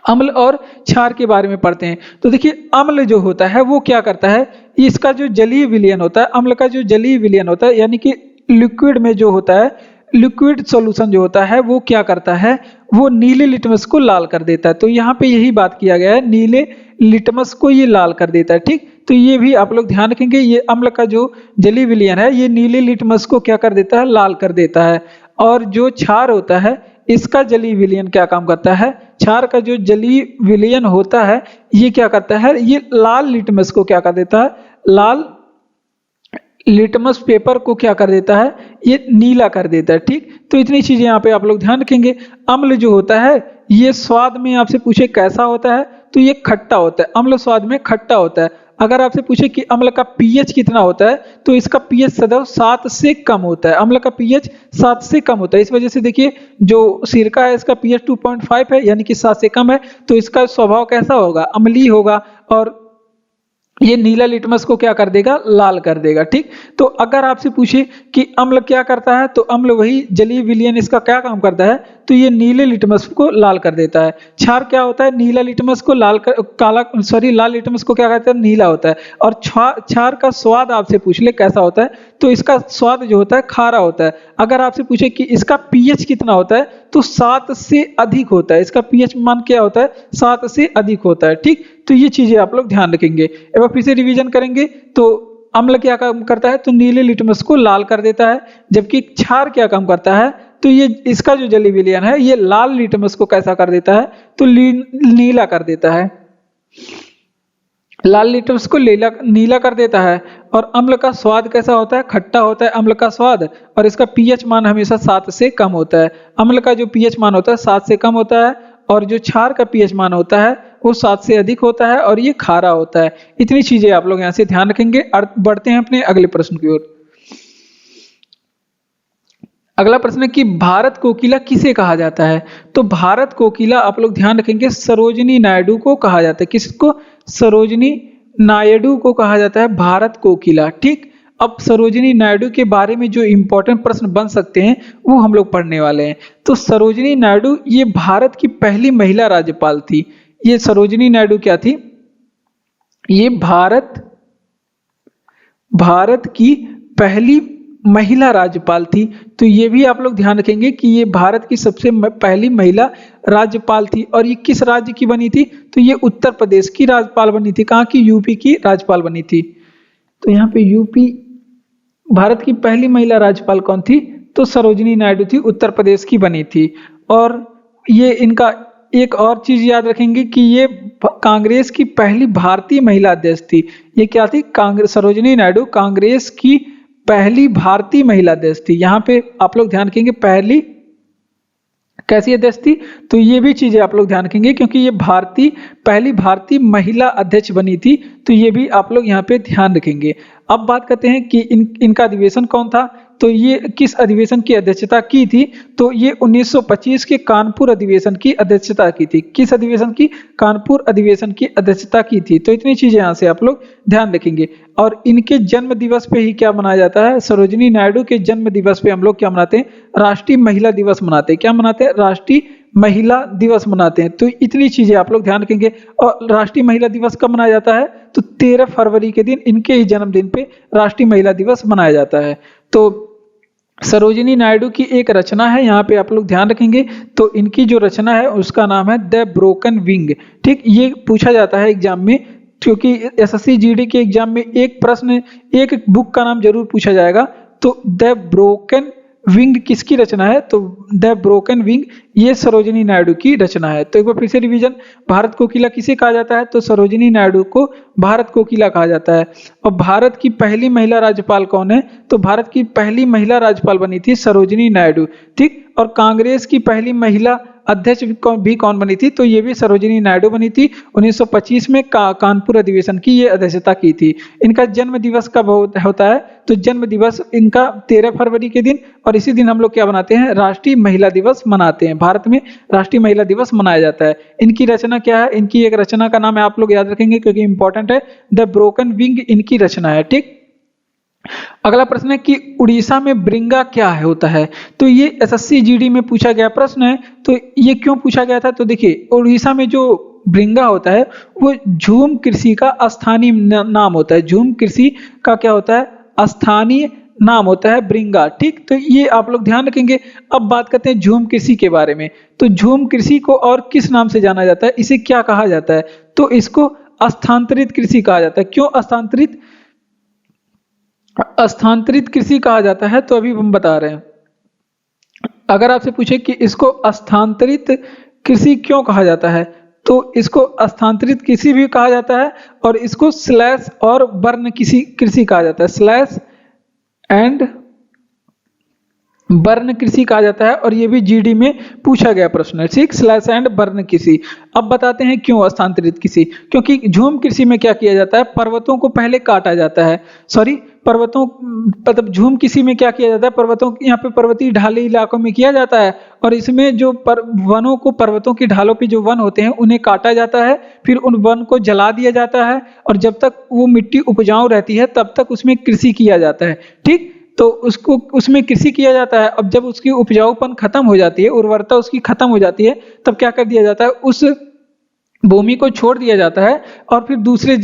Speaker 1: अम्ल और क्षार के बारे में पढ़ते हैं। तो देखिए, अम्ल जो होता है वो क्या करता है? इसका जो जलीय विलयन होता है, अम्ल का जो जलीय विलयन होता है, यानी कि लिक्विड में जो होता है, लिक्विड सॉल्यूशन जो होता है वो क्या करता है? वो नीले लिटमस को लाल कर देता है। तो यहाँ पे यही बात किया गया है, नीले लिटमस को ये लाल कर देता है, ठीक। तो ये भी आप लोग ध्यान रखेंगे, ये अम्ल का जो जलीय विलयन है ये नीले लिटमस को क्या कर देता है? लाल कर देता है। और जो क्षार होता है इसका जलीय विलयन क्या काम करता है? क्षार का जो जलीय विलयन होता है ये क्या करता है? ये लाल लिटमस को क्या कर देता है? लाल लिटमस पेपर को क्या कर देता है? ये नीला कर देता है, ठीक। तो इतनी चीजें यहाँ पे आप लोग ध्यान रखेंगे। अम्ल जो होता है ये स्वाद में आपसे पूछे कैसा होता है? तो ये खट्टा होता है। अम्ल स्वाद में खट्टा होता है। अगर आपसे पूछे कि अम्ल का पीएच कितना होता है, तो इसका पीएच सदैव 7 से कम होता है। अम्ल का पीएच 7 से कम होता है। इस वजह से देखिए, जो सिरका है इसका पीएच 2.5 है, यानी कि 7 से कम है, तो इसका स्वभाव कैसा होगा? अम्लीय होगा। और ये नीला लिटमस को क्या कर देगा? लाल कर देगा, ठीक। तो अगर आपसे पूछे कि अम्ल क्या करता है, तो अम्ल वही जलीय विलयन इसका क्या काम करता है? तो ये नीले लिटमस को लाल कर देता है। क्षार क्या होता है? नीला लिटमस को लाल लिटमस को क्या कहते हैं? नीला होता है। और क्षार का स्वाद आपसे पूछ ले कैसा होता है, तो इसका स्वाद जो होता है खारा होता है। अगर आपसे पूछे कि इसका पीएच कितना होता है, तो 7 से अधिक होता है। इसका पीएच मान क्या होता है? 7 से अधिक होता है, ठीक। तो ये चीजें आप लोग ध्यान रखेंगे। एक बार फिर से रिवीजन करेंगे। तो अम्ल क्या काम करता है? तो नीले लिटमस को लाल कर देता है। जबकि क्षार क्या काम करता है? तो ये इसका जो जलीय विलयन है ये लाल लिटमस को कैसा कर देता है? तो नीला कर देता है। लाल लिटमस को नीला कर देता है। और अम्ल का स्वाद कैसा होता है? खट्टा होता है अम्ल का स्वाद। और इसका पीएच मान हमेशा 7 से कम होता है। अम्ल का जो पीएच मान होता है 7 से कम होता है, और जो क्षार का पीएच मान होता है वो 7 से अधिक होता है, और ये खारा होता है। इतनी चीजें आप लोग यहाँ से ध्यान रखेंगे। बढ़ते हैं अपने अगले प्रश्न की ओर। अगला प्रश्न है कि भारत कोकिला किसे कहा जाता है? तो भारत कोकिला आप लोग ध्यान रखेंगे सरोजिनी नायडू को कहा जाता है। किसको? सरोजिनी नायडू को कहा जाता है भारत कोकिला, ठीक। अब सरोजिनी नायडू के बारे में जो इंपॉर्टेंट प्रश्न बन सकते हैं वो हम लोग पढ़ने वाले हैं। तो सरोजिनी नायडू ये भारत की पहली महिला राज्यपाल थी। ये सरोजिनी नायडू क्या थी? ये भारत की पहली महिला राज्यपाल थी। तो ये भी आप लोग ध्यान रखेंगे कि ये भारत की सबसे पहली महिला राज्यपाल थी। और ये किस राज्य की बनी थी? तो ये उत्तर प्रदेश की राज्यपाल बनी थी। कहाँ की? यूपी की राज्यपाल बनी थी। तो यहाँ पे यूपी, भारत की पहली महिला राज्यपाल कौन थी? तो सरोजिनी नायडू थी, उत्तर प्रदेश की बनी थी। और ये इनका एक और चीज याद रखेंगे कि ये कांग्रेस की पहली भारतीय महिला अध्यक्ष थी। ये क्या थी? सरोजिनी नायडू कांग्रेस की पहली भारतीय महिला अध्यक्ष थी। यहाँ पे आप लोग ध्यान रखेंगे पहली कैसी अध्यक्ष थी? तो ये भी चीजें आप लोग ध्यान रखेंगे, क्योंकि ये पहली भारतीय महिला अध्यक्ष बनी थी। तो ये भी आप लोग यहाँ पे ध्यान रखेंगे। अब बात करते हैं कि इनका अधिवेशन कौन था? तो ये किस अधिवेशन की अध्यक्षता की थी? तो ये 1925 के कानपुर अधिवेशन की अध्यक्षता की थी। किस अधिवेशन की? कानपुर अधिवेशन की अध्यक्षता की थी। तो इतनी चीजें यहाँ से आप लोग ध्यान रखेंगे। और इनके जन्म दिवस पे ही क्या मनाया जाता है? सरोजिनी नायडू के जन्म दिवस पे हम लोग क्या मनाते हैं? राष्ट्रीय महिला दिवस मनाते हैं। क्या मनाते हैं? राष्ट्रीय महिला दिवस मनाते हैं। तो इतनी चीजें आप लोग ध्यान रखेंगे। और राष्ट्रीय महिला दिवस कब मनाया जाता है? तो 13 फरवरी के दिन इनके ही जन्मदिन पे राष्ट्रीय महिला दिवस मनाया जाता है। तो सरोजिनी नायडू की एक रचना है, यहाँ पे आप लोग ध्यान रखेंगे। तो इनकी जो रचना है उसका नाम है द ब्रोकन विंग। ठीक, ये पूछा जाता है एग्जाम में, क्योंकि एसएससी जीडी के एग्जाम में एक प्रश्न, एक बुक का नाम जरूर पूछा जाएगा। तो द ब्रोकन विंग किसकी रचना है? तो द ब्रोकन विंग ये सरोजिनी नायडू की रचना है। तो एक बार फिर से रिवीजन, भारत कोकिला किसे कहा जाता है? तो सरोजिनी नायडू को भारत कोकिला कहा जाता है। और भारत की पहली महिला राज्यपाल कौन है? तो भारत की पहली महिला राज्यपाल बनी थी सरोजिनी नायडू। ठीक, और कांग्रेस की पहली महिला अध्यक्ष भी कौन बनी थी? तो ये भी सरोजिनी नायडू बनी थी। 1925 में कानपुर अधिवेशन की ये अध्यक्षता की थी। इनका जन्म दिवस कब होता है? तो जन्म दिवस इनका 13 फरवरी के दिन, और इसी दिन हम लोग क्या बनाते हैं? राष्ट्रीय महिला दिवस मनाते हैं। भारत में राष्ट्रीय महिला दिवस मनाया जाता है। इनकी रचना क्या है? इनकी एक रचना का नाम है, आप लोग याद रखेंगे क्योंकि इंपॉर्टेंट है, द ब्रोकन विंग इनकी रचना है। ठीक, अगला प्रश्न है कि उड़ीसा में ब्रिंगा क्या है होता है? तो ये एसएससी जीडी में पूछा गया प्रश्न है। तो ये क्यों पूछा गया था? तो देखिए, उड़ीसा में जो ब्रिंगा होता है वो झूम कृषि का स्थानीय नाम होता है। झूम कृषि का क्या होता है? स्थानीय नाम होता है ब्रिंगा। ठीक, तो ये आप लोग ध्यान रखेंगे। अब बात करते हैं झूम कृषि के बारे में। तो झूम कृषि को और किस नाम से जाना जाता है? इसे क्या कहा जाता है? तो इसको स्थानांतरित कृषि कहा जाता है। क्यों स्थानांतरित कृषि कहा जाता है? तो अभी हम बता रहे हैं। अगर आपसे पूछे कि इसको स्थानांतरित कृषि क्यों कहा जाता है, तो इसको स्थानांतरित कृषि भी कहा जाता है और इसको स्लैश और बर्न कृषि कहा जाता है। स्लैश एंड बर्न कृषि कहा जाता है, और ये भी जीडी में पूछा गया प्रश्न है। ठीक, स्लैश एंड बर्न कृषि। अब बताते हैं क्यों स्थानांतरित कृषि। क्योंकि झूम कृषि में क्या किया जाता है? पर्वतों को पहले काटा जाता है। पर्वतों मतलब झूम कृषि में क्या किया जाता है? पर्वतों, यहाँ पे पर्वतीय ढाली इलाकों में किया जाता है, और इसमें जो वनों को, पर्वतों की ढालों पे जो वन होते हैं उन्हें काटा जाता है, फिर उन वन को जला दिया जाता है, और जब तक वो मिट्टी उपजाऊ रहती है तब तक उसमें कृषि किया जाता है। ठीक, तो उसमें कृषि किया जाता है। अब जब उसकी उपजाऊपन खत्म हो जाती है, उर्वरता उसकी खत्म हो जाती है, तब क्या कर दिया जाता है? उस भूमि को छोड़ दिया जाता है और फिर दूसरी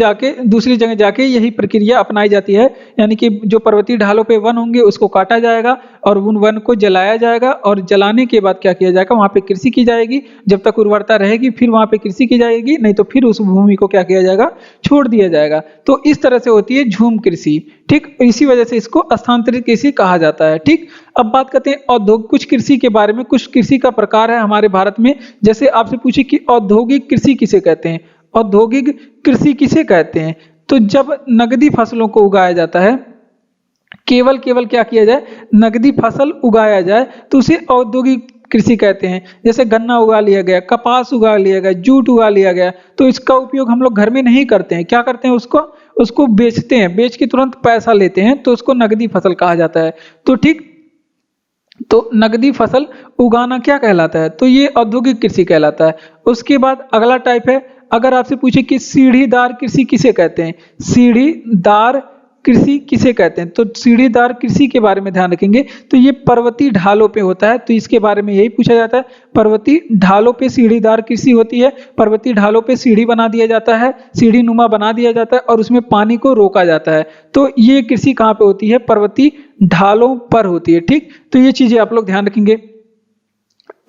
Speaker 1: जगह जाके यही प्रक्रिया अपनाई जाती है। यानी कि जो पर्वतीय ढालों पे वन होंगे उसको काटा जाएगा और उन वन को जलाया जाएगा, और जलाने के बाद क्या किया जाएगा? वहां पे कृषि की जाएगी। जब तक उर्वरता रहेगी फिर वहां पे कृषि की जाएगी, नहीं तो फिर उस भूमि को क्या किया जाएगा? छोड़ दिया जाएगा। तो इस तरह से होती है झूम कृषि। ठीक, इसी वजह से इसको स्थानांतरित कृषि कहा जाता है। ठीक, अब बात करते हैं कुछ कृषि के बारे में। कुछ कृषि का प्रकार है हमारे भारत में। जैसे आपसे पूछे कि औद्योगिक कृषि किसे कहते हैं? औद्योगिक कृषि किसे कहते हैं? तो जब नगदी फसलों को उगाया जाता है, केवल क्या किया जाए? नगदी फसल उगाया जाए, तो उसे औद्योगिक कृषि कहते हैं। जैसे गन्ना उगा लिया गया, कपास उगा लिया गया, जूट उगा लिया गया, तो इसका उपयोग हम लोग घर में नहीं करते हैं। क्या करते हैं? उसको बेचते हैं, बेच के तुरंत पैसा लेते हैं, तो उसको नगदी फसल कहा जाता है। तो ठीक, तो नगदी फसल उगाना क्या कहलाता है? तो ये औद्योगिक कृषि कहलाता है। उसके बाद अगला टाइप है, अगर आपसे पूछे कि सीढ़ीदार कृषि किसे कहते हैं? सीढ़ीदार कृषि किसे कहते हैं? तो सीढ़ीदार कृषि के बारे में ध्यान रखेंगे। तो ये पर्वतीय ढालों पे होता है, तो इसके बारे में यही पूछा जाता है। पर्वतीय ढालों पे सीढ़ीदार कृषि होती है। पर्वतीय ढालों पे सीढ़ी बना दिया जाता है, सीढ़ी नुमा बना दिया जाता है, और उसमें पानी को रोका जाता है। तो ये कृषि कहाँ पे होती है? पर्वतीय ढालों पर होती है। ठीक, तो ये चीजें आप लोग ध्यान रखेंगे।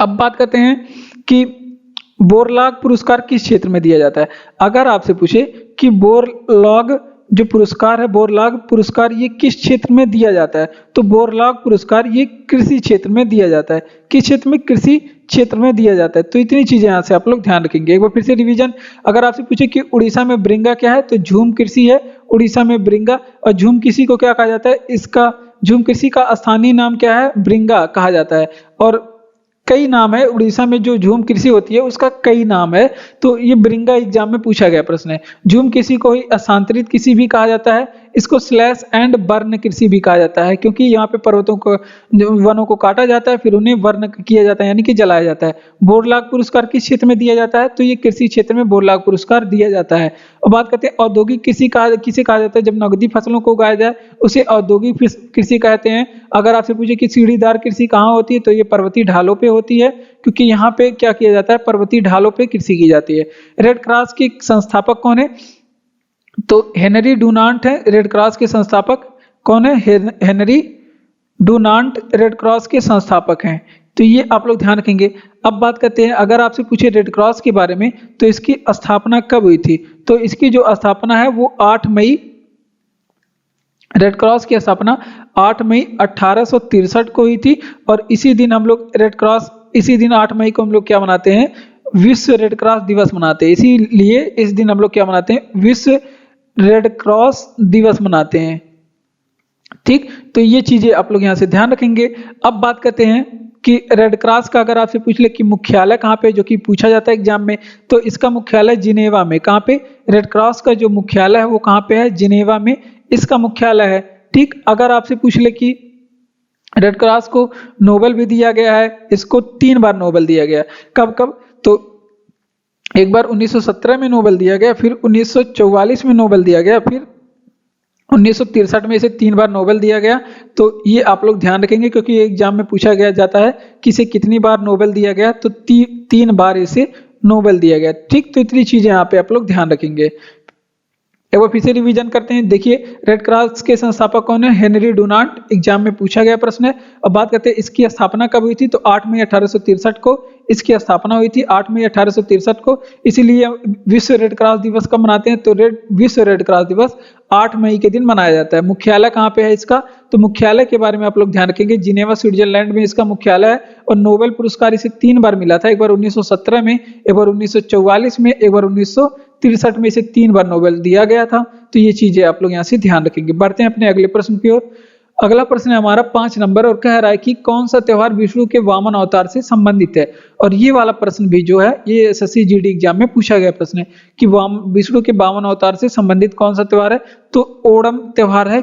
Speaker 1: अब बात करते हैं कि बोरलॉग पुरस्कार किस क्षेत्र में दिया जाता है। अगर आपसे पूछे कि बोरलॉग जो पुरस्कार है, बोरलॉग पुरस्कार ये किस क्षेत्र में दिया जाता है, तो बोरलॉग पुरस्कार ये कृषि क्षेत्र में दिया जाता है। किस क्षेत्र में? कृषि क्षेत्र में दिया जाता है। तो इतनी चीजें यहाँ से आप लोग ध्यान रखेंगे। एक बार फिर से रिवीजन, अगर आपसे पूछे कि उड़ीसा में ब्रिंगा क्या है, तो झूम कृषि है उड़ीसा में ब्रिंगा। और झूम कृषि को क्या कहा जाता है? इसका झूम कृषि का स्थानीय नाम क्या है? ब्रिंगा कहा जाता है। और कई नाम है उड़ीसा में, जो झूम कृषि होती है उसका कई नाम है। तो ये ब्रिंगा एग्जाम में पूछा गया प्रश्न है। झूम कृषि को ही स्थानांतरित कृषि भी कहा जाता है, इसको स्लैश एंड बर्न कृषि भी कहा जाता है, क्योंकि यहाँ पे पर्वतों को, वनों को काटा जाता है, फिर उन्हें बर्न किया जाता है यानी कि जलाया जाता है। बोरलाग पुरस्कार किस क्षेत्र में दिया जाता है? तो ये कृषि क्षेत्र में बोरलाग पुरस्कार दिया जाता है। और बात करते हैं औद्योगिक कृषि किसे कहा जाता है? जब नकदी फसलों को उगाया जाए उसे औद्योगिक कृषि कहते हैं। अगर आपसे पूछे कि सीढ़ीदार कृषि कहाँ होती है, तो ये पर्वतीय ढालों पे होती है, क्योंकि यहाँ पे क्या किया जाता है, पर्वतीय ढालों पे कृषि की जाती है। रेड क्रॉस के संस्थापक कौन है? तो हेनरी डुनांट है रेड क्रॉस के संस्थापक। कौन है? हेनरी डुनांट रेड क्रॉस के संस्थापक हैं। तो ये आप लोग ध्यान रखेंगे। अब बात करते हैं, अगर आपसे पूछे रेड क्रॉस के बारे में, तो इसकी स्थापना कब हुई थी? तो इसकी जो स्थापना है वो 8 मई, रेड क्रॉस की स्थापना 8 मई 1863 को हुई थी। और इसी दिन हम लोग रेड क्रॉस, इसी दिन 8 मई को हम लोग क्या मनाते हैं? विश्व रेड क्रॉस दिवस मनाते हैं। इसीलिए इस दिन हम लोग क्या मनाते हैं? विश्व रेड क्रॉस दिवस मनाते हैं। ठीक, तो ये चीजें आप लोग यहाँ से ध्यान रखेंगे। अब बात करते हैं कि रेड क्रॉस का अगर आपसे पूछ ले कि मुख्यालय कहाँ पे, जो कि पूछा जाता है एग्जाम में, तो इसका मुख्यालय जिनेवा में। कहाँ पे? रेड क्रॉस का जो मुख्यालय है वो कहाँ पे है? जिनेवा में इसका मुख्यालय है। ठीक, अगर आपसे पूछ ले कि रेड क्रॉस को नोबेल भी दिया गया है, इसको 3 बार नोबेल दिया गया। कब कब? तो एक बार 1917 में नोबेल दिया गया, फिर 1944 में नोबेल दिया गया, फिर 1963 में इसे 3 बार नोबेल दिया गया। तो ये आप लोग ध्यान रखेंगे, क्योंकि एग्जाम में पूछा गया जाता है कि इसे कितनी बार नोबेल दिया गया, तो 3 बार इसे नोबेल दिया गया। ठीक, तो इतनी चीजें यहाँ पे आप लोग ध्यान रखेंगे। एक बार फिर से रिवीजन करते हैं। देखिए, रेड क्रॉस के संस्थापक कौन है? हेनरी डुनांट, एग्जाम में पूछा गया प्रश्न है। अब बात करते हैं इसकी स्थापना कब हुई थी, तो 8 मई 1863 को इसकी स्थापना हुई थी, 8 मई 1863 को। इसीलिए विश्व रेड क्रॉस दिवस कब मनाते हैं? तो विश्व रेड क्रॉस दिवस 8 मई के दिन मनाया जाता है। मुख्यालय कहाँ पे है इसका? तो मुख्यालय के बारे में आप लोग ध्यान रखेंगे, जिनेवा स्विट्जरलैंड में इसका मुख्यालय है। और नोबेल पुरस्कार इसे 3 बार मिला था, एक बार 1917 में, एक बार 1944 में, एक बार 1963 में इसे 3 बार नोबेल दिया गया था। तो ये चीजें आप लोग यहाँ से ध्यान रखेंगे। बढ़ते हैं अपने अगले प्रश्न की ओर। अगला प्रश्न है हमारा 5 नंबर और कह रहा है कि कौन सा त्योहार विष्णु के वामन अवतार से संबंधित है। और ये वाला प्रश्न भी जो है ये एसएससी जीडी एग्जाम में पूछा गया प्रश्न है कि विष्णु के वामन अवतार से संबंधित कौन सा त्योहार है। तो ओणम त्योहार है।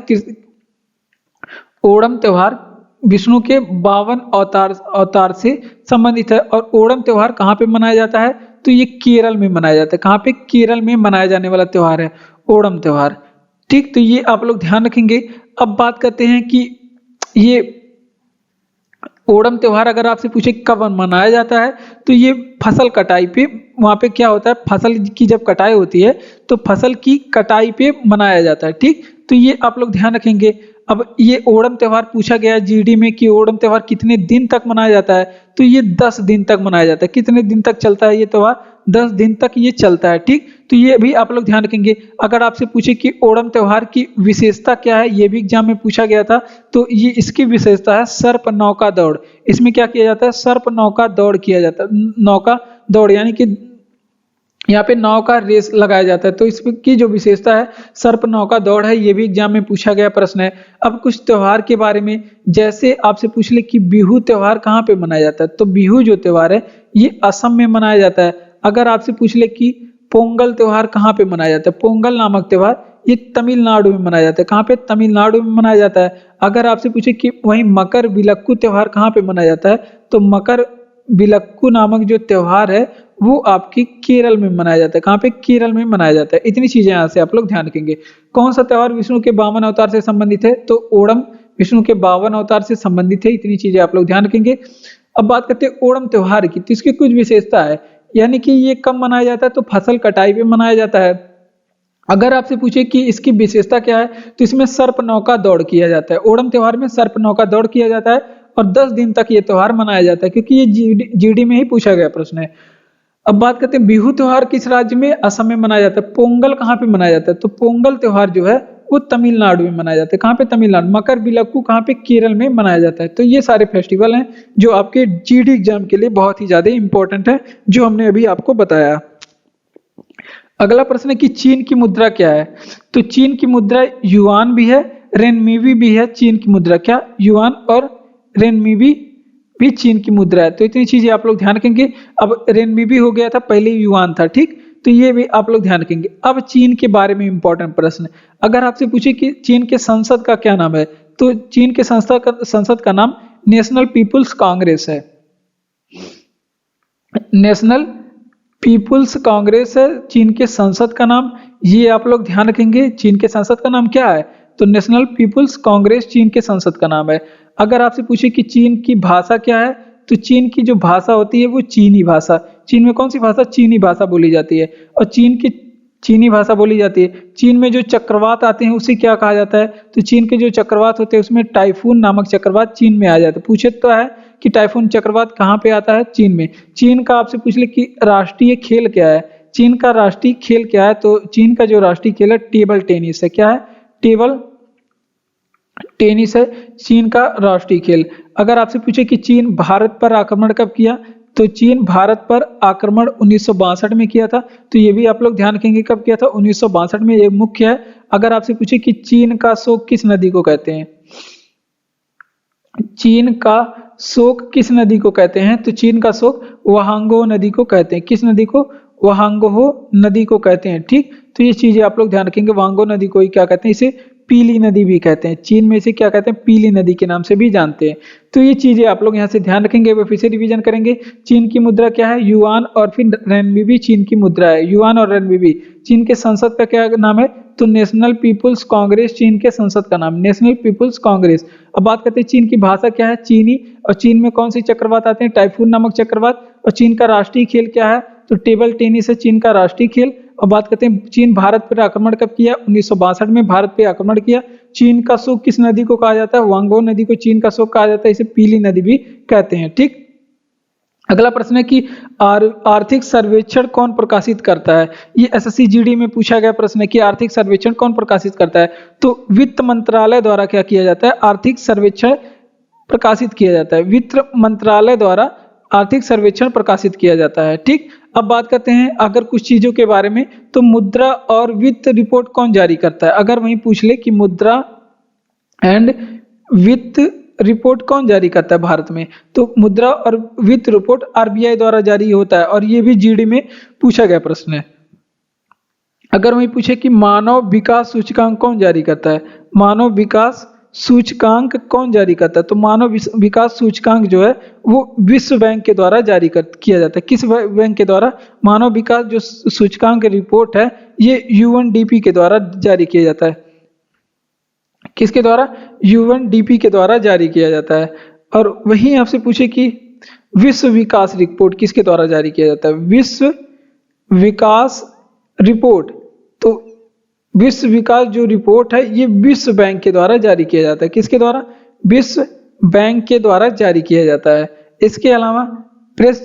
Speaker 1: ओणम त्योहार विष्णु के 52 अवतार से संबंधित है। और ओणम त्योहार कहाँ पे मनाया जाता है? तो ये केरल में मनाया जाता है। कहाँ पे? केरल में मनाया जाने वाला त्योहार है ओणम त्योहार। ठीक, तो ये आप लोग ध्यान रखेंगे। अब बात करते हैं कि ये ओणम त्योहार अगर आपसे पूछे कब मनाया जाता है, तो ये फसल कटाई पे, वहां पे क्या होता है, फसल की जब कटाई होती है तो फसल की कटाई पे मनाया जाता है। ठीक, तो ये आप लोग ध्यान रखेंगे। अब ये ओणम त्योहार पूछा गया जीडी में कि ओणम त्योहार कितने दिन तक मनाया जाता है, तो ये 10 दिन तक मनाया जाता है। कितने दिन तक चलता है ये त्योहार? 10 दिन तक ये चलता है। ठीक, तो ये भी आप लोग ध्यान रखेंगे। अगर आपसे पूछे कि ओणम त्योहार की विशेषता क्या है, ये भी एग्जाम में पूछा गया था, तो ये इसकी विशेषता है सर्प नौका दौड़। इसमें क्या किया जाता है? सर्प नौका दौड़ किया जाता है। नौका दौड़ यानी कि यहाँ पे नाव का रेस लगाया जाता है। तो इसकी जो विशेषता है सर्प नौका दौड़ है, ये भी एग्जाम में पूछा गया प्रश्न है। अब कुछ त्योहार के बारे में, जैसे आपसे पूछ ले कि बिहू त्योहार कहाँ पे मनाया जाता है, तो बिहू जो त्योहार है ये असम में मनाया जाता है। अगर आपसे पूछ ले कि पोंगल त्योहार कहाँ पे मनाया जाता है, पोंगल नामक त्योहार ये तमिलनाडु में मनाया जाता है। कहाँ पे? तमिलनाडु में मनाया जाता है। अगर आपसे पूछे कि वहीं मकर विलक्कू त्योहार कहाँ पे मनाया जाता है, तो मकर विलक्कू नामक जो त्योहार है वो आपकी केरल में मनाया जाता है। कहाँ पे? केरल में मनाया जाता है। इतनी चीजें यहाँ से आप लोग ध्यान रखेंगे। कौन सा त्योहार विष्णु के 52 अवतार से संबंधित है, तो ओणम विष्णु के 52 अवतार से संबंधित है। इतनी चीजें आप लोग ध्यान रखेंगे। अब बात करते हैं ओणम त्योहार की, तो इसकी कुछ विशेषता है, यानी कि ये कब मनाया जाता है, तो फसल कटाई पे मनाया जाता है। अगर आपसे पूछे कि इसकी विशेषता क्या है, तो इसमें सर्प नौका दौड़ किया जाता है। ओणम त्योहार में सर्प नौका दौड़ किया जाता है और 10 दिन तक ये त्योहार मनाया जाता है, क्योंकि ये जीडी में ही पूछा गया प्रश्न है। अब बात करते हैं बिहू त्योहार किस राज्य में? असम में मनाया जाता है। पोंगल कहाँ पे मनाया जाता है, तो पोंगल त्योहार जो है वो तमिलनाडु में मनाया जाता है। कहाँ पे? तमिलनाडु। मकर विलक्कू कहाँ पे? केरल में मनाया जाता है। तो ये सारे फेस्टिवल हैं जो आपके जीडी एग्जाम के लिए बहुत ही ज्यादा इंपॉर्टेंट है, जो हमने अभी आपको बताया। अगला प्रश्न है कि चीन की मुद्रा क्या है, तो चीन की मुद्रा युआन भी है, रेनमीवी भी है। चीन की मुद्रा क्या? युआन और रेनमीवी भी चीन की मुद्रा है। तो इतनी चीजें आप लोग ध्यान रखेंगे। अब रेनमीवी हो गया था, पहले युआन था। ठीक, तो ये भी आप लोग ध्यान रखेंगे। अब चीन के बारे में इंपॉर्टेंट प्रश्न, अगर आपसे पूछे कि चीन के संसद का क्या नाम है, तो चीन के संसद का नाम नेशनल पीपुल्स कांग्रेस है। नेशनल पीपुल्स कांग्रेस है चीन के संसद का नाम, ये आप लोग ध्यान रखेंगे। चीन के संसद का नाम क्या है, तो नेशनल पीपुल्स कांग्रेस चीन के संसद का नाम है। अगर आपसे पूछे कि चीन की भाषा क्या है, तो चीन की जो भाषा होती है वो चीनी भाषा, चीन में कौन सी भाषा, चीनी भाषा बोली जाती है, और चीन की चीनी भाषा बोली जाती है। चीन में जो चक्रवात आते हैं उसे क्या कहा जाता है, तो चीन के जो चक्रवात होते हैं उसमें टाइफून नामक चक्रवात चीन में आ जाता है। पूछे तो है कि टाइफून चक्रवात कहाँ पे आता है, चीन में। चीन का आपसे पूछ ले कि राष्ट्रीय खेल क्या है, चीन का राष्ट्रीय खेल क्या है, तो चीन का जो राष्ट्रीय खेल है टेबल टेनिस है। क्या है, टेबल टेनिस है चीन का राष्ट्रीय खेल। अगर आपसे पूछे कि चीन भारत पर आक्रमण कब किया, तो चीन भारत पर आक्रमण 1962 में किया था, तो ये भी आप लोग ध्यान रखेंगे कब किया था, 1962 में, ये मुख्य है। अगर आपसे पूछे कि चीन का शोक किस नदी को कहते हैं, चीन का शोक किस नदी को कहते हैं, तो चीन का शोक वहांगो नदी को कहते हैं। किस नदी को, वहांगो नदी को कहते हैं। ठीक, तो ये चीजें आप लोग ध्यान रखेंगे। वांगो नदी को ही क्या कहते हैं, इसे पीली नदी भी कहते हैं। चीन में इसे क्या कहते हैं, पीली नदी के नाम से भी जानते हैं। तो ये चीजें आप लोग यहाँ से ध्यान रखेंगे। वो फिर से रिवीजन करेंगे। चीन की मुद्रा क्या है, युआन, और फिर रेनबीबी चीन की मुद्रा है, युआन और रेनबीबी। चीन के संसद का क्या नाम है, तो नेशनल पीपुल्स कांग्रेस चीन के संसद का नाम, नेशनल पीपुल्स कांग्रेस। अब बात करते हैं चीन की भाषा क्या है, चीनी, और चीन में कौन से चक्रवात आते हैं, टाइफून नामक चक्रवात। और चीन का राष्ट्रीय खेल क्या है, तो टेबल टेनिस है चीन का राष्ट्रीय खेल। और बात करते हैं चीन भारत पर आक्रमण कब किया, 1962 में भारत पे आक्रमण किया। चीन का शोक किस नदी को कहा जाता है, वांगो नदी को चीन का शोक कहा जाता है, इसे पीली नदी भी कहते हैं। ठीक, अगला प्रश्न है कि आर्थिक सर्वेक्षण कौन प्रकाशित करता है। ये एसएससी जीडी में पूछा गया प्रश्न है कि आर्थिक सर्वेक्षण कौन प्रकाशित करता है, तो वित्त मंत्रालय द्वारा क्या किया जाता है, आर्थिक सर्वेक्षण प्रकाशित किया जाता है। वित्त मंत्रालय द्वारा आर्थिक सर्वेक्षण प्रकाशित किया जाता है। ठीक, अब बात करते हैं अगर कुछ चीजों के बारे में, तो मुद्रा और वित्त रिपोर्ट कौन जारी करता है। अगर वहीं पूछ ले कि मुद्रा एंड वित्त रिपोर्ट कौन जारी करता है भारत में, तो मुद्रा और वित्त रिपोर्ट आरबीआई द्वारा जारी होता है, और ये भी जीडी में पूछा गया प्रश्न है। अगर वहीं पूछे कि मानव विकास सूचकांक कौन जारी करता है, मानव विकास सूचकांक कौन जारी करता है, तो मानव विकास सूचकांक जो है वो विश्व बैंक के द्वारा जारी किया जाता है। किस बैंक के द्वारा, मानव विकास जो सूचकांक रिपोर्ट है ये यूएनडीपी के द्वारा जारी किया जाता है। किसके द्वारा, यूएनडीपी के द्वारा जारी किया जाता है। और वहीं आपसे पूछे कि विश्व विकास रिपोर्ट किसके द्वारा जारी किया जाता है, विश्व विकास रिपोर्ट, तो विश्व विकास जो रिपोर्ट है ये विश्व बैंक के द्वारा जारी किया जाता है। किसके द्वारा, विश्व बैंक के द्वारा जारी किया जाता है। इसके अलावा प्रेस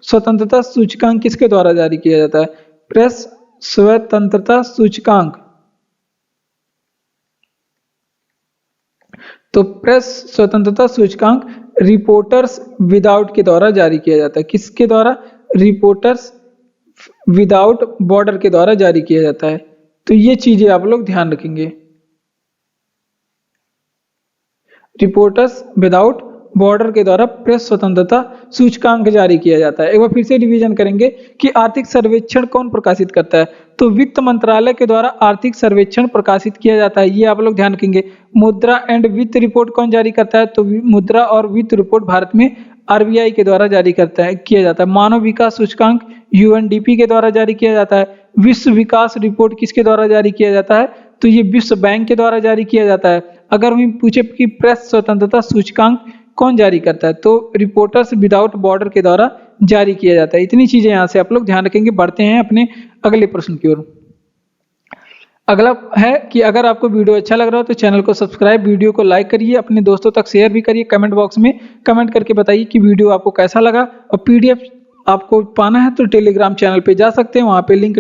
Speaker 1: स्वतंत्रता सूचकांक किसके द्वारा जारी किया जाता है, प्रेस स्वतंत्रता सूचकांक, तो प्रेस स्वतंत्रता सूचकांक रिपोर्टर्स विदाउट के द्वारा जारी किया जाता है। किसके द्वारा, रिपोर्टर्स विदाउट बॉर्डर के द्वारा जारी किया जाता है। तो ये चीजें आप लोग ध्यान रखेंगे। रिपोर्टर्स विदाउट बॉर्डर के द्वारा प्रेस स्वतंत्रता सूचकांक जारी किया जाता है। एक बार फिर से रिवीजन करेंगे कि आर्थिक सर्वेक्षण कौन प्रकाशित करता है, तो वित्त मंत्रालय के द्वारा आर्थिक सर्वेक्षण प्रकाशित किया जाता है, ये आप लोग ध्यान रखेंगे। मुद्रा एंड वित्त रिपोर्ट कौन जारी करता है, तो मुद्रा और वित्त रिपोर्ट भारत में आरबीआई के द्वारा जारी किया जाता है। मानव विकास सूचकांक यूएनडीपी के द्वारा जारी किया जाता है। विश्व विकास रिपोर्ट किसके द्वारा जारी किया जाता है, तो ये विश्व बैंक के द्वारा जारी किया जाता है। अगर वहीं पूछे कि प्रेस स्वतंत्रता सूचकांक कौन जारी करता है, तो रिपोर्टर्स विदाउट बॉर्डर के द्वारा जारी किया जाता है। इतनी चीजें यहाँ से आप लोग ध्यान रखेंगे। बढ़ते हैं अपने अगले प्रश्न की ओर। अगला है कि अगर आपको वीडियो अच्छा लग रहा हो तो चैनल को सब्सक्राइब, वीडियो को लाइक करिए, अपने दोस्तों तक शेयर भी करिए। कमेंट बॉक्स में कमेंट करके बताइए कि वीडियो आपको कैसा लगा। और पीडीएफ आपको पाना है तो टेलीग्राम चैनल पे जा सकते हैं, वहाँ पे लिंक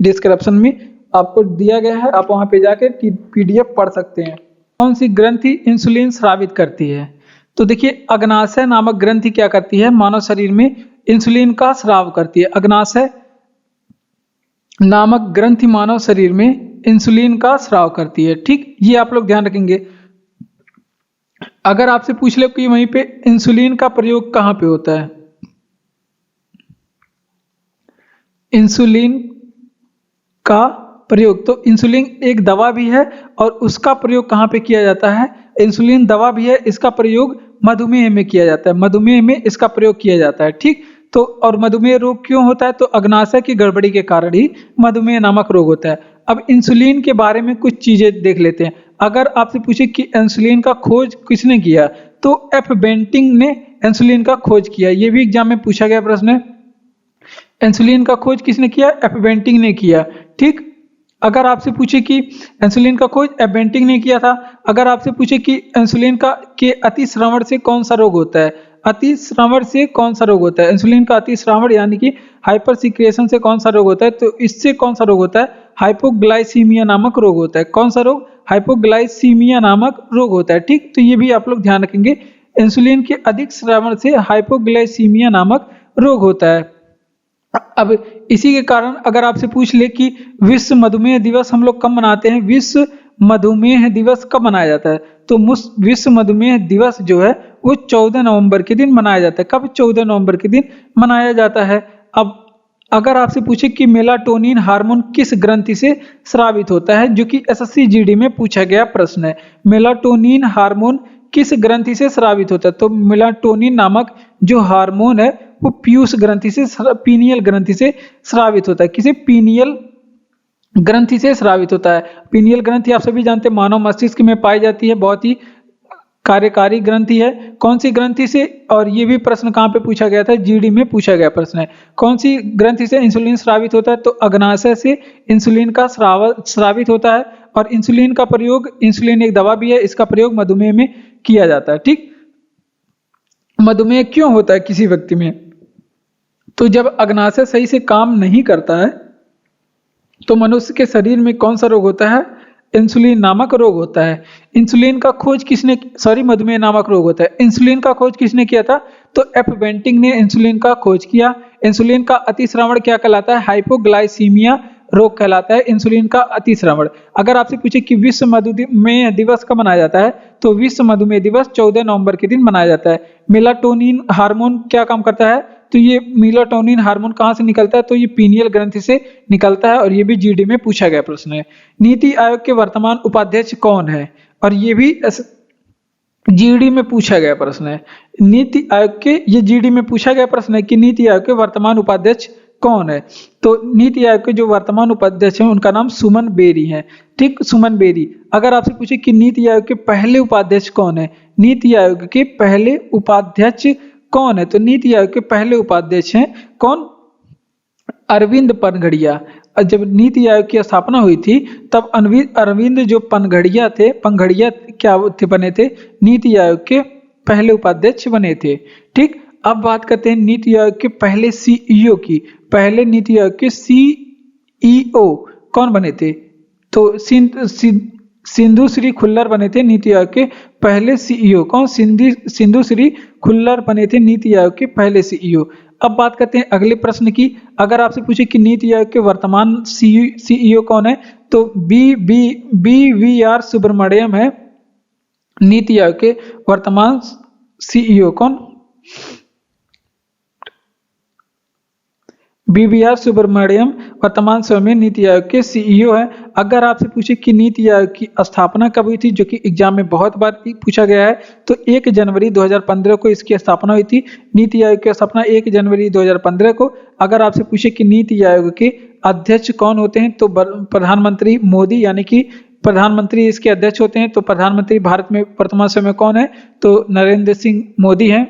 Speaker 1: डिस्क्रिप्शन में आपको दिया गया है, आप वहाँ पे जाके पीडीएफ पढ़ सकते हैं। कौन सी ग्रंथि इंसुलिन स्रावित करती है, तो देखिए अग्नाशय नामक ग्रंथि क्या करती है, मानव शरीर में इंसुलिन का स्राव करती है। अग्नाशय नामक ग्रंथि मानव शरीर में इंसुलिन का स्राव करती है। ठीक, ये आप लोग ध्यान रखेंगे। अगर आपसे पूछ ले कि वहीं पे इंसुलिन का प्रयोग कहाँ पे होता है, इंसुलिन का प्रयोग, तो इंसुलिन एक दवा भी है और उसका प्रयोग कहाँ पे किया जाता है? इंसुलिन दवा भी है, इसका प्रयोग मधुमेह में किया जाता है, मधुमेह में इसका प्रयोग किया जाता है। ठीक, तो और मधुमेह रोग क्यों होता है? तो अग्नाशय की गड़बड़ी के कारण ही मधुमेह नामक रोग होता है। अब इंसुलिन के बारे में कुछ चीजें देख लेते हैं। अगर आपसे पूछे कि इंसुलिन का खोज किसने किया, तो एफ बेंटिंग ने इंसुलिन का खोज किया। ये भी एग्जाम में पूछा गया प्रश्न है। इंसुलिन का खोज किसने किया? एफ बेंटिंग ने किया। ठीक, अगर आपसे पूछे कि इंसुलिन का खोज एफ बेंटिंग ने किया था। अगर आपसे पूछे कि इंसुलिन का के अतिश्रवण से कौन सा रोग होता है, अतिश्रवण से कौन सा रोग होता है? इंसुलिन का अतिश्रवण यानी कि हाइपर सिक्रेशन से कौन सा रोग होता है? तो इससे कौन सा रोग होता है? हाइपोग्लाइसीमिया नामक रोग होता है। कौन सा रोग? हाइपोग्लाइसीमिया नामक रोग होता है। ठीक, तो ये भी आप लोग ध्यान रखेंगे, इंसुलिन के अधिक श्रवण से हाइपोग्लाइसीमिया नामक रोग होता है। अब इसी के कारण अगर आपसे पूछ ले कि विश्व मधुमेह दिवस हम लोग कब मनाते हैं, विश्व मधुमेह दिवस कब मनाया जाता है, तो विश्व मधुमेह दिवस जो है वो 14 नवंबर के दिन मनाया जाता है। कब? 14 नवंबर के दिन मनाया जाता है। अब अगर आपसे पूछे कि मेलाटोनिन हार्मोन किस ग्रंथि से स्रावित होता है, जो कि एसएससी जीडी में पूछा गया प्रश्न है, मेलाटोनिन हार्मोन किस ग्रंथि से स्रावित होता है? तो मेलाटोनिन नामक जो हार्मोन है वो पीयूष ग्रंथि से, पीनियल ग्रंथि से स्रावित होता है। किसी पीनियल ग्रंथि से स्रावित होता है। पीनियल ग्रंथि आप सभी जानते हैं मानव मस्तिष्क में पाई जाती है, बहुत ही कार्यकारी ग्रंथि है। कौन सी ग्रंथि से? और ये भी प्रश्न कहाँ पे पूछा गया था? जीडी में पूछा गया प्रश्न है। कौन सी ग्रंथि से इंसुलिन स्रावित होता है? तो अग्नाशय से इंसुलिन का स्रावित होता है। और इंसुलिन का प्रयोग, इंसुलिन एक दवा भी है, इसका प्रयोग मधुमेह में किया जाता है। ठीक, मधुमेह क्यों होता है किसी व्यक्ति में? तो जब अग्नाशय सही से काम नहीं करता है तो मनुष्य के शरीर में कौन सा रोग होता है? इंसुलिन नामक रोग होता है। इंसुलिन का खोज किसने, मधुमेह नामक रोग होता है। इंसुलिन का खोज किसने किया था? तो एफ बेंटिंग ने इंसुलिन का खोज किया। इंसुलिन का अतिश्रवण क्या कहलाता है? हाइपोग्लाइसीमिया रोग कहलाता है इंसुलिन का अतिश्रवण। अगर आपसे पूछे कि विश्व मधुमेह दिवस कब मनाया जाता है, तो विश्व मधुमेह दिवस 14 नवंबर के दिन मनाया जाता है। मेलाटोनिन हार्मोन क्या काम करता है? तो ये मेलाटोनिन हार्मोन कहाँ से निकलता है? तो ये पीनियल ग्रंथि से निकलता है, और ये भी जीडी में पूछा गया प्रश्न है। नीति आयोग के वर्तमान उपाध्यक्ष कौन है? और ये भी जीडी में पूछा गया प्रश्न है। नीति आयोग के, ये जीडी में पूछा गया प्रश्न है कि नीति आयोग के वर्तमान उपाध्यक्ष कौन है? तो नीति आयोग के जो वर्तमान उपाध्यक्ष हैं उनका नाम सुमन बेरी है। ठीक, सुमन बेरी। अगर आपसे पूछे कि नीति आयोग के पहले उपाध्यक्ष कौन है, नीति आयोग के पहले उपाध्यक्ष कौन है? तो नीति आयोग के पहले उपाध्यक्ष हैं कौन? अरविंद पनघड़िया। जब नीति आयोग की स्थापना हुई थी तब अरविंद जो पनघड़िया क्या थे, बने थे नीति आयोग के पहले उपाध्यक्ष बने थे। ठीक, अब बात करते हैं नीति आयोग के पहले सीईओ की। पहले नीति आयोग के सीईओ कौन बने थे? तो सिंधु श्री खुल्लर बने थे नीति आयोग के पहले सीईओ। कौन? सिंधु श्री खुल्लर बने थे नीति आयोग के पहले सीईओ। अब बात करते हैं अगले प्रश्न की। अगर आपसे पूछे कि नीति आयोग के वर्तमान सीईओ कौन है, तो BVR सुब्रमण्यम है नीति आयोग के वर्तमान सीईओ। कौन? BVR सुब्रमण्यम वर्तमान समय में नीति आयोग के सीईओ है। अगर आपसे पूछे कि नीति आयोग की स्थापना कब हुई थी, जो कि एग्जाम में बहुत बार पूछा गया है, तो 1 जनवरी 2015 को इसकी स्थापना हुई थी। नीति आयोग की स्थापना 1 जनवरी 2015 को। अगर आपसे पूछे कि नीति आयोग के अध्यक्ष कौन होते हैं, तो प्रधानमंत्री मोदी, यानी कि प्रधानमंत्री इसके अध्यक्ष होते हैं। तो प्रधानमंत्री भारत में वर्तमान समय में कौन है? तो नरेंद्र सिंह मोदी हैं।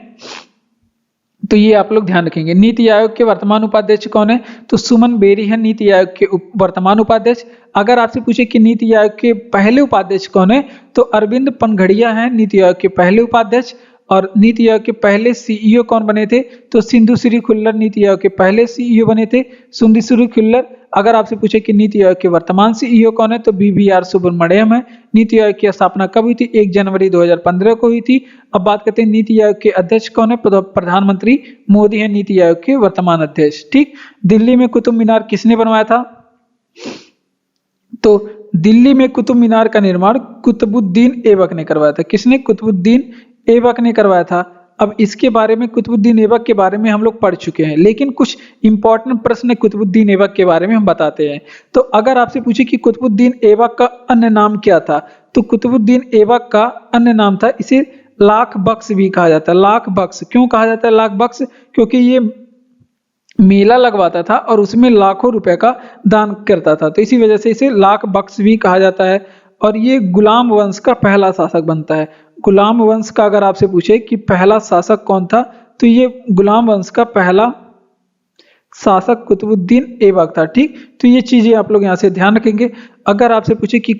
Speaker 1: तो ये आप लोग ध्यान रखेंगे। नीति आयोग के वर्तमान उपाध्यक्ष कौन है? तो सुमन बेरी है नीति आयोग के वर्तमान उपाध्यक्ष। अगर आपसे पूछे कि नीति आयोग के पहले उपाध्यक्ष कौन है, तो अरविंद पनघड़िया हैं नीति आयोग के पहले उपाध्यक्ष। और नीति आयोग के पहले सीईओ कौन बने थे? तो सिंधु श्री खुल्लर नीति आयोग के पहले सीईओ बने थे, सिंधु श्री खुल्लर। अगर आपसे पूछे कि नीति आयोग के वर्तमान सीईओ कौन है, तो BVR सुब्रमण्यम है। नीति आयोग की स्थापना कब हुई थी? 1 जनवरी 2015 को हुई थी। अब बात करते हैं नीति आयोग के अध्यक्ष कौन है? प्रधानमंत्री मोदी है नीति आयोग के वर्तमान अध्यक्ष। ठीक, दिल्ली में कुतुब मीनार किसने बनवाया था? तो दिल्ली में कुतुब मीनार का निर्माण कुतुबुद्दीन ऐबक ने करवाया था। किसने? कुतुबुद्दीन ऐबक ने करवाया था। अब इसके बारे में कुतुबुद्दीन ऐबक के बारे में हम लोग पढ़ चुके हैं, लेकिन कुछ इंपॉर्टेंट प्रश्न कुतुबुद्दीन ऐबक के बारे में हम बताते हैं। तो अगर आपसे पूछे कि कुतुबुद्दीन ऐबक का अन्य नाम क्या था, तो कुतुबुद्दीन ऐबक का अन्य नाम था, इसे लाख बख्श भी कहा जाता है। लाख बख्श क्यों कहा जाता है? लाख बख्श क्योंकि ये मेला लगवाता था और उसमें लाखों रुपए का दान करता था, तो इसी वजह से इसे लाख बख्श भी कहा जाता है। और ये गुलाम वंश का पहला शासक बनता है। गुलाम वंश का अगर आपसे पूछे कि पहला शासक कौन था, तो ये गुलाम वंश का पहला शासक कुतुबुद्दीन ऐबक था। ठीक, तो ये चीजें आप लोग यहाँ से ध्यान रखेंगे। अगर आपसे पूछे कि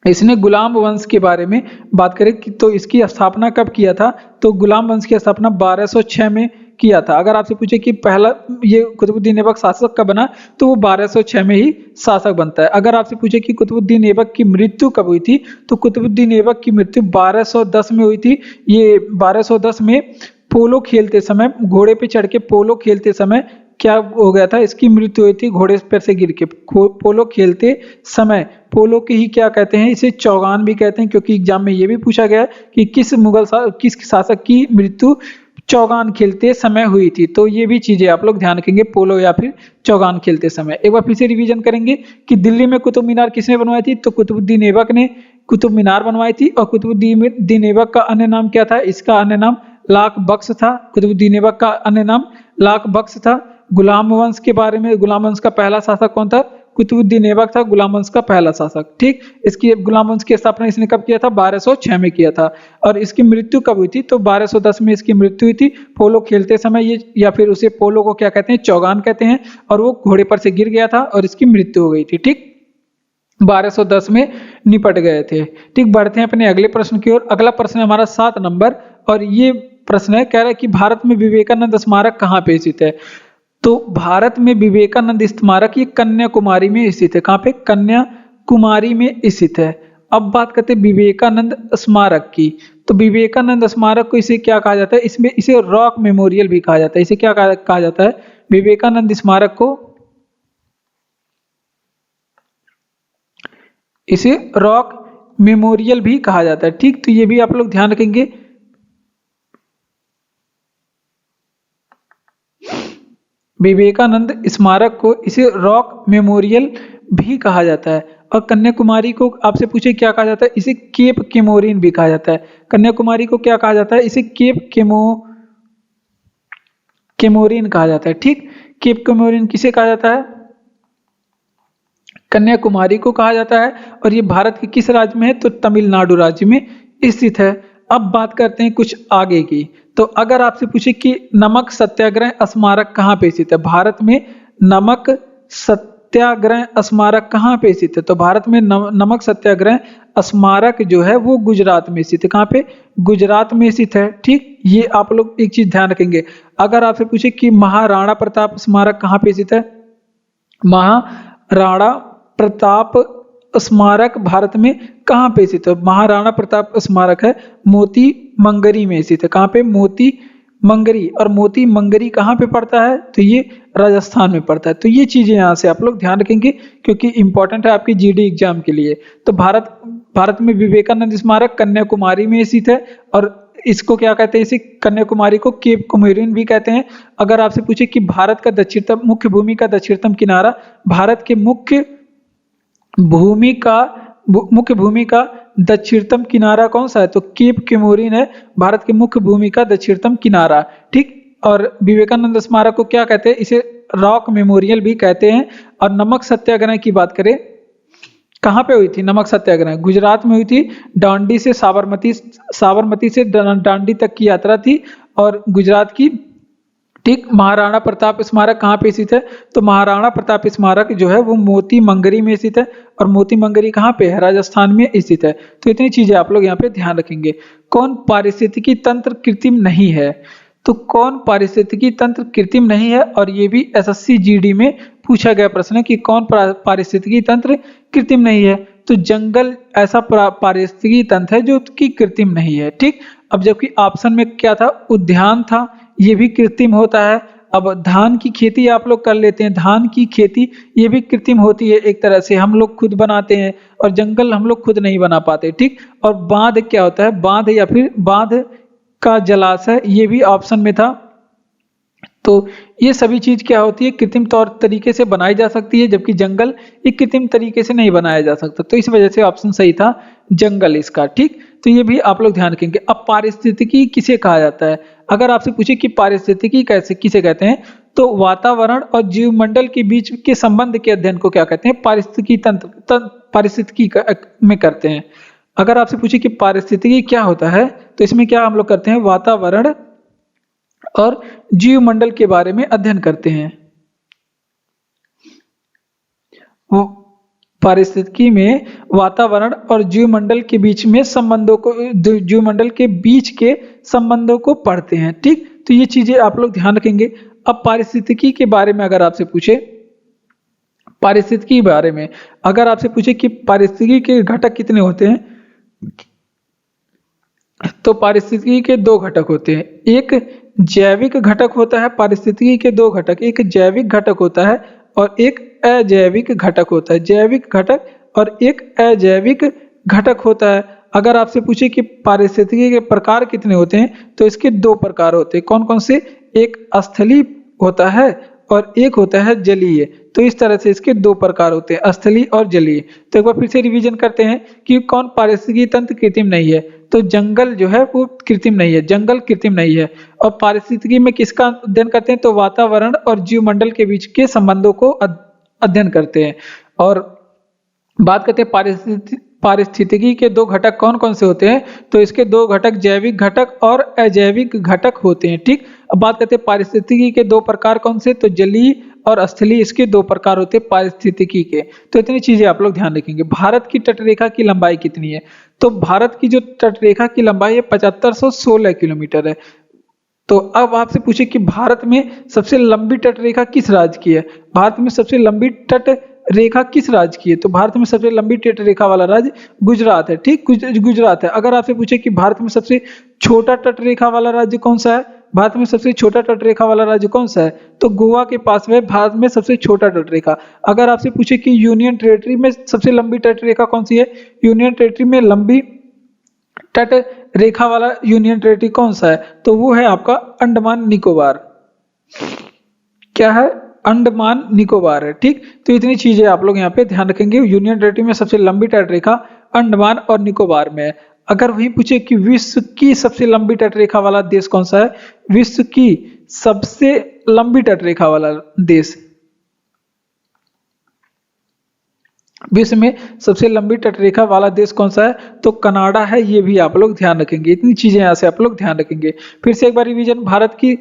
Speaker 1: इसने गुलाम वंश के बारे में बात करें कि तो इसकी स्थापना कब किया था, तो गुलाम वंश की स्थापना 1206 में किया था। अगर आपसे पूछे कि पहला ये कुतुबुद्दीन ऐबक शासक कब बना, तो वो 1206 में ही शासक बनता है। अगर आपसे पूछे कि कुतुबुद्दीन ऐबक की मृत्यु कब हुई थी, तो कुतुबुद्दीन ऐबक की मृत्यु 1210 में हुई थी। ये 1210 में पोलो खेलते समय, घोड़े पे चढ़ के पोलो खेलते समय क्या हो गया था, इसकी मृत्यु हुई थी घोड़े पर से गिर के। पोलो खेलते समय, पोलो के ही क्या कहते हैं, इसे चौगान भी कहते हैं, क्योंकि एग्जाम में ये भी पूछा गया कि किस शासक की मृत्यु चौगान खेलते समय हुई थी। तो ये भी चीजें आप लोग ध्यान रखेंगे, पोलो या फिर चौगान खेलते समय। एक बार फिर से रिवीजन करेंगे कि दिल्ली में कुतुब मीनार किसने बनवाई थी, तो कुतुबुद्दीन ऐबक ने कुतुब मीनार बनवाई थी। और कुतुबुद्दीन ऐबक का अन्य नाम क्या था, इसका अन्य नाम लाख बख्श था। कुतुबुद्दीन ऐबक का अन्य नाम लाख बख्श था। गुलाम वंश के बारे में, गुलाम वंश का पहला शासक कौन था, कुतुबुद्दीन ऐबक था गुलाम वंश का पहला शासक। ठीक, इसकी गुलाम वंश की स्थापना इसने कब किया था, 1206 में किया था। और इसकी मृत्यु कब हुई थी, तो 1210 में इसकी मृत्यु हुई थी पोलो खेलते समय। ये या फिर उसे पोलो को क्या कहते हैं, चौगान कहते हैं। और वो घोड़े पर से गिर गया था और इसकी मृत्यु हो गई थी। ठीक, 1210 में निपट गए थे। ठीक, बढ़ते हैं अपने अगले प्रश्न की ओर। अगला प्रश्न है हमारा 7 नंबर, और ये प्रश्न है, कह रहा है कि भारत में विवेकानंद स्मारक कहाँ पे स्थित है। तो भारत में विवेकानंद स्मारक ये कन्याकुमारी में स्थित है। कहाँ पे, कन्याकुमारी में स्थित है। अब बात करते हैं विवेकानंद स्मारक की। तो विवेकानंद स्मारक को इसे क्या कहा जाता है, इसमें इसे रॉक मेमोरियल भी कहा जाता है। इसे क्या कहा जाता है, विवेकानंद स्मारक को इसे रॉक मेमोरियल भी कहा जाता है। ठीक, तो ये भी आप लोग ध्यान रखेंगे। विवेकानंद स्मारक को इसे रॉक मेमोरियल भी कहा जाता है। और कन्याकुमारी को आपसे पूछे क्या कहा जाता है, इसे केप केमोरिन भी कहा जाता है। कन्याकुमारी को क्या कहा जाता है, इसे केप केमोरिन कहा जाता है। ठीक, केप केमोरिन किसे कहा जाता है, कन्याकुमारी को कहा जाता है। और ये भारत के किस राज्य में है, तो तमिलनाडु राज्य में स्थित है। अब बात करते हैं कुछ आगे की। तो अगर आपसे पूछे कि नमक सत्याग्रह स्मारक कहाँ पे स्थित है, भारत में नमक सत्याग्रह स्मारक कहाँ पे स्थित है, तो भारत में नमक सत्याग्रह स्मारक जो है वो गुजरात में स्थित है। कहाँ पे, गुजरात में स्थित है। ठीक, ये आप लोग एक चीज ध्यान रखेंगे। अगर आपसे पूछे कि महाराणा प्रताप स्मारक कहाँ पे स्थित है, महाराणा प्रताप स्मारक भारत में कहाँ पे स्थित है, महाराणा प्रताप स्मारक है मोती मंगरी में स्थित है। कहाँ पे, मोती मंगरी। और मोती मंगरी कहाँ पे पड़ता है, तो ये राजस्थान में पड़ता है। तो ये चीजें यहाँ से आप लोग ध्यान रखेंगे क्योंकि इंपॉर्टेंट है आपकी जीडी एग्जाम के लिए। तो भारत में विवेकानंद स्मारक कन्याकुमारी में स्थित है। और इसको क्या कहते हैं, इसे कन्याकुमारी को केप केमोरिन भी कहते हैं। अगर आपसे पूछे कि भारत का दक्षिणतम मुख्य भूमि का दक्षिणतम किनारा, भारत के मुख्य भूमि का दक्षिणतम किनारा कौन सा है, तो केप केमोरिन है भारत के मुख्य भूमि का दक्षिणतम किनारा। ठीक, और विवेकानंद स्मारक को क्या कहते हैं, इसे रॉक मेमोरियल भी कहते हैं। और नमक सत्याग्रह की बात करें, कहाँ पे हुई थी नमक सत्याग्रह, गुजरात में हुई थी। दांडी से साबरमती से दांडी तक की यात्रा थी और गुजरात की। ठीक, महाराणा प्रताप स्मारक कहाँ पे स्थित है, तो महाराणा प्रताप स्मारक जो है वो मोती मंगरी में स्थित है। और मोती मंगरी कहाँ पे है, राजस्थान में स्थित है। तो इतनी चीजें आप लोग यहाँ पे ध्यान रखेंगे। कौन पारिस्थितिकी तंत्र कृत्रिम नहीं है, तो कौन पारिस्थितिकी तंत्र कृत्रिम नहीं है, और ये भी एसएससी जीडी में पूछा गया प्रश्न है कि कौन पारिस्थितिकी तंत्र कृत्रिम नहीं है। तो जंगल ऐसा पारिस्थितिकी तंत्र है जो कि कृत्रिम नहीं है। ठीक, अब जबकि ऑप्शन में क्या था, उद्यान था, ये भी कृत्रिम होता है। अब धान की खेती आप लोग कर लेते हैं, धान की खेती ये भी कृत्रिम होती है एक तरह से, हम लोग खुद बनाते हैं। और जंगल हम लोग खुद नहीं बना पाते। ठीक, और बांध क्या होता है, बांध या फिर बांध का जलाशय, ये भी ऑप्शन में था। तो ये सभी चीज क्या होती है, कृत्रिम तौर तरीके से बनाई जा सकती है, जबकि जंगल एक कृत्रिम तरीके से नहीं बनाया जा सकता। तो इस वजह से ऑप्शन सही था जंगल इसका। ठीक, तो ये भी आप लोग ध्यान रखेंगे। अब पारिस्थितिकी किसे कहा जाता है? अगर आपसे पूछे कि पारिस्थितिकी कैसे किसे कहते हैं, तो वातावरण और जीवमंडल के बीच के संबंध के अध्ययन को क्या कहते हैं? पारिस्थितिकी पारिस्थितिकी में करते हैं। अगर आपसे पूछे कि पारिस्थितिकी क्या होता है, तो इसमें क्या हम लोग करते हैं, वातावरण और जीवमंडल के बारे में अध्ययन करते हैं। वो पारिस्थितिकी में वातावरण और जीवमंडल के बीच में संबंधों को, जीवमंडल के बीच के संबंधों को पढ़ते हैं। ठीक, तो ये चीजें आप लोग ध्यान रखेंगे। अब पारिस्थितिकी के बारे में अगर आपसे पूछे, पारिस्थितिकी के बारे में अगर आपसे पूछे कि पारिस्थितिकी के घटक कितने होते हैं, तो पारिस्थितिकी के दो घटक होते हैं। एक जैविक घटक होता है, पारिस्थितिकी के दो घटक, एक जैविक घटक होता है और एक अजैविक घटक होता है। जैविक घटक और एक अजैविक घटक होता है। अगर आपसे पूछे कि पारिस्थितिकी के प्रकार कितने होते हैं, तो इसके दो प्रकार होते हैं। कौन कौन से? एक स्थलीय होता है और एक होता है जलीय। तो इस तरह से इसके दो प्रकार होते हैं, स्थलीय और जलीय। तो एक बार फिर से रिवीजन करते हैं कि कौन पारिस्थितिकी तंत्र कृत्रिम नहीं है, तो जंगल जो है वो कृत्रिम नहीं है, जंगल कृत्रिम नहीं है। और पारिस्थितिकी में किसका अध्ययन करते हैं, तो वातावरण और जीवमंडल के बीच के संबंधों को अध्ययन करते हैं। और बात करते हैं पारिस्थितिकी के दो घटक कौन कौन से होते हैं, तो इसके दो घटक जैविक घटक और अजैविक घटक होते हैं। ठीक, अब बात करते हैं पारिस्थितिकी के दो प्रकार कौन से, तो जलीय और स्थलीय, इसके दो प्रकार होते हैं पारिस्थितिकी के। तो इतनी चीजें आप लोग ध्यान रखेंगे। भारत की तटरेखा की लंबाई कितनी है, तो भारत की जो तटरेखा की लंबाई है 7516 किलोमीटर है। तो अब आपसे पूछे कि भारत में सबसे लंबी तटरेखा किस राज्य की है, भारत में सबसे लंबी तट रेखा किस राज्य की है, तो भारत में सबसे लंबी तट रेखा वाला राज्य गुजरात है। ठीक, गुजरात है। अगर आपसे पूछे कि भारत में सबसे छोटा तट रेखा वाला राज्य कौन सा है, भारत में सबसे छोटा तट रेखा वाला राज्य कौन सा है, तो गोवा के पास है भारत में सबसे छोटा तट रेखा। अगर आपसे पूछे कि यूनियन टेरिटरी में सबसे लंबी तट रेखा कौन सी है, यूनियन टेरिटरी में लंबी तट रेखा वाला यूनियन टेरिटरी कौन सा है, तो वो है आपका अंडमान निकोबार। क्या है, अंडमान निकोबार है। ठीक, तो इतनी चीजें आप लोग यहाँ पे ध्यान रखेंगे। यूनियन टेरिटरी में सबसे लंबी तट रेखा अंडमान और निकोबार में है। अगर वही पूछे कि विश्व की सबसे लंबी तट रेखा वाला देश कौन सा है, विश्व की सबसे लंबी तट रेखा वाला देश, विश्व में सबसे लंबी तटरेखा वाला देश कौन सा है, तो कनाडा है। ये भी आप लोग ध्यान रखेंगे। इतनी चीजें यहाँ से आप लोग ध्यान रखेंगे। फिर से एक बार रिवीजन, भारत की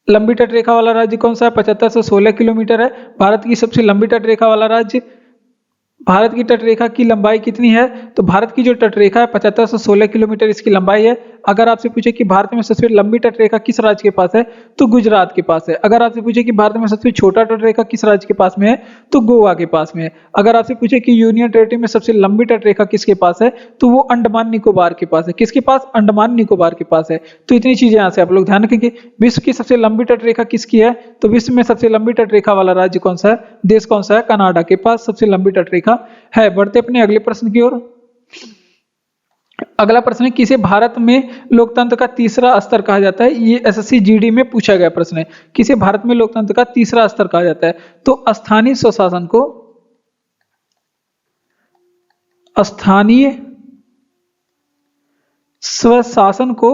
Speaker 1: लंबी तटरेखा वाला राज्य कौन सा है, 7516 किलोमीटर है। भारत की सबसे लंबी तटरेखा वाला राज्य, भारत की तटरेखा की लंबाई कितनी है, तो भारत की जो तटरेखा है 7516 किलोमीटर इसकी लंबाई है। अगर आपसे पूछे कि भारत में सबसे लंबी तटरेखा किस राज्य के पास है, तो गुजरात के पास है। अगर आपसे पूछे कि भारत में सबसे छोटा तटरेखा किस राज्य के पास में है, तो गोवा के पास में है। अगर आपसे पूछे कि यूनियन टेरिटरी में सबसे लंबी तटरेखा किसके पास है, तो वो अंडमान निकोबार के पास है। किसके पास, अंडमान निकोबार के पास है। तो इतनी चीजें यहाँ से आप लोग ध्यान रखेंगे। विश्व की सबसे लंबी तटरेखा किसकी है, तो विश्व में सबसे लंबी तटरेखा वाला राज्य कौन सा है, देश कौन सा है, कनाडा के पास सबसे लंबी तटरेखा है। बढ़ते अपने अगले प्रश्न की ओर। अगला प्रश्न है, किसे भारत में लोकतंत्र का तीसरा स्तर कहा जाता है। ये एसएससी जीडी में पूछा गया प्रश्न है, किसे भारत में लोकतंत्र का तीसरा स्तर कहा जाता है, तो स्थानीय स्वशासन को, स्थानीय स्वशासन को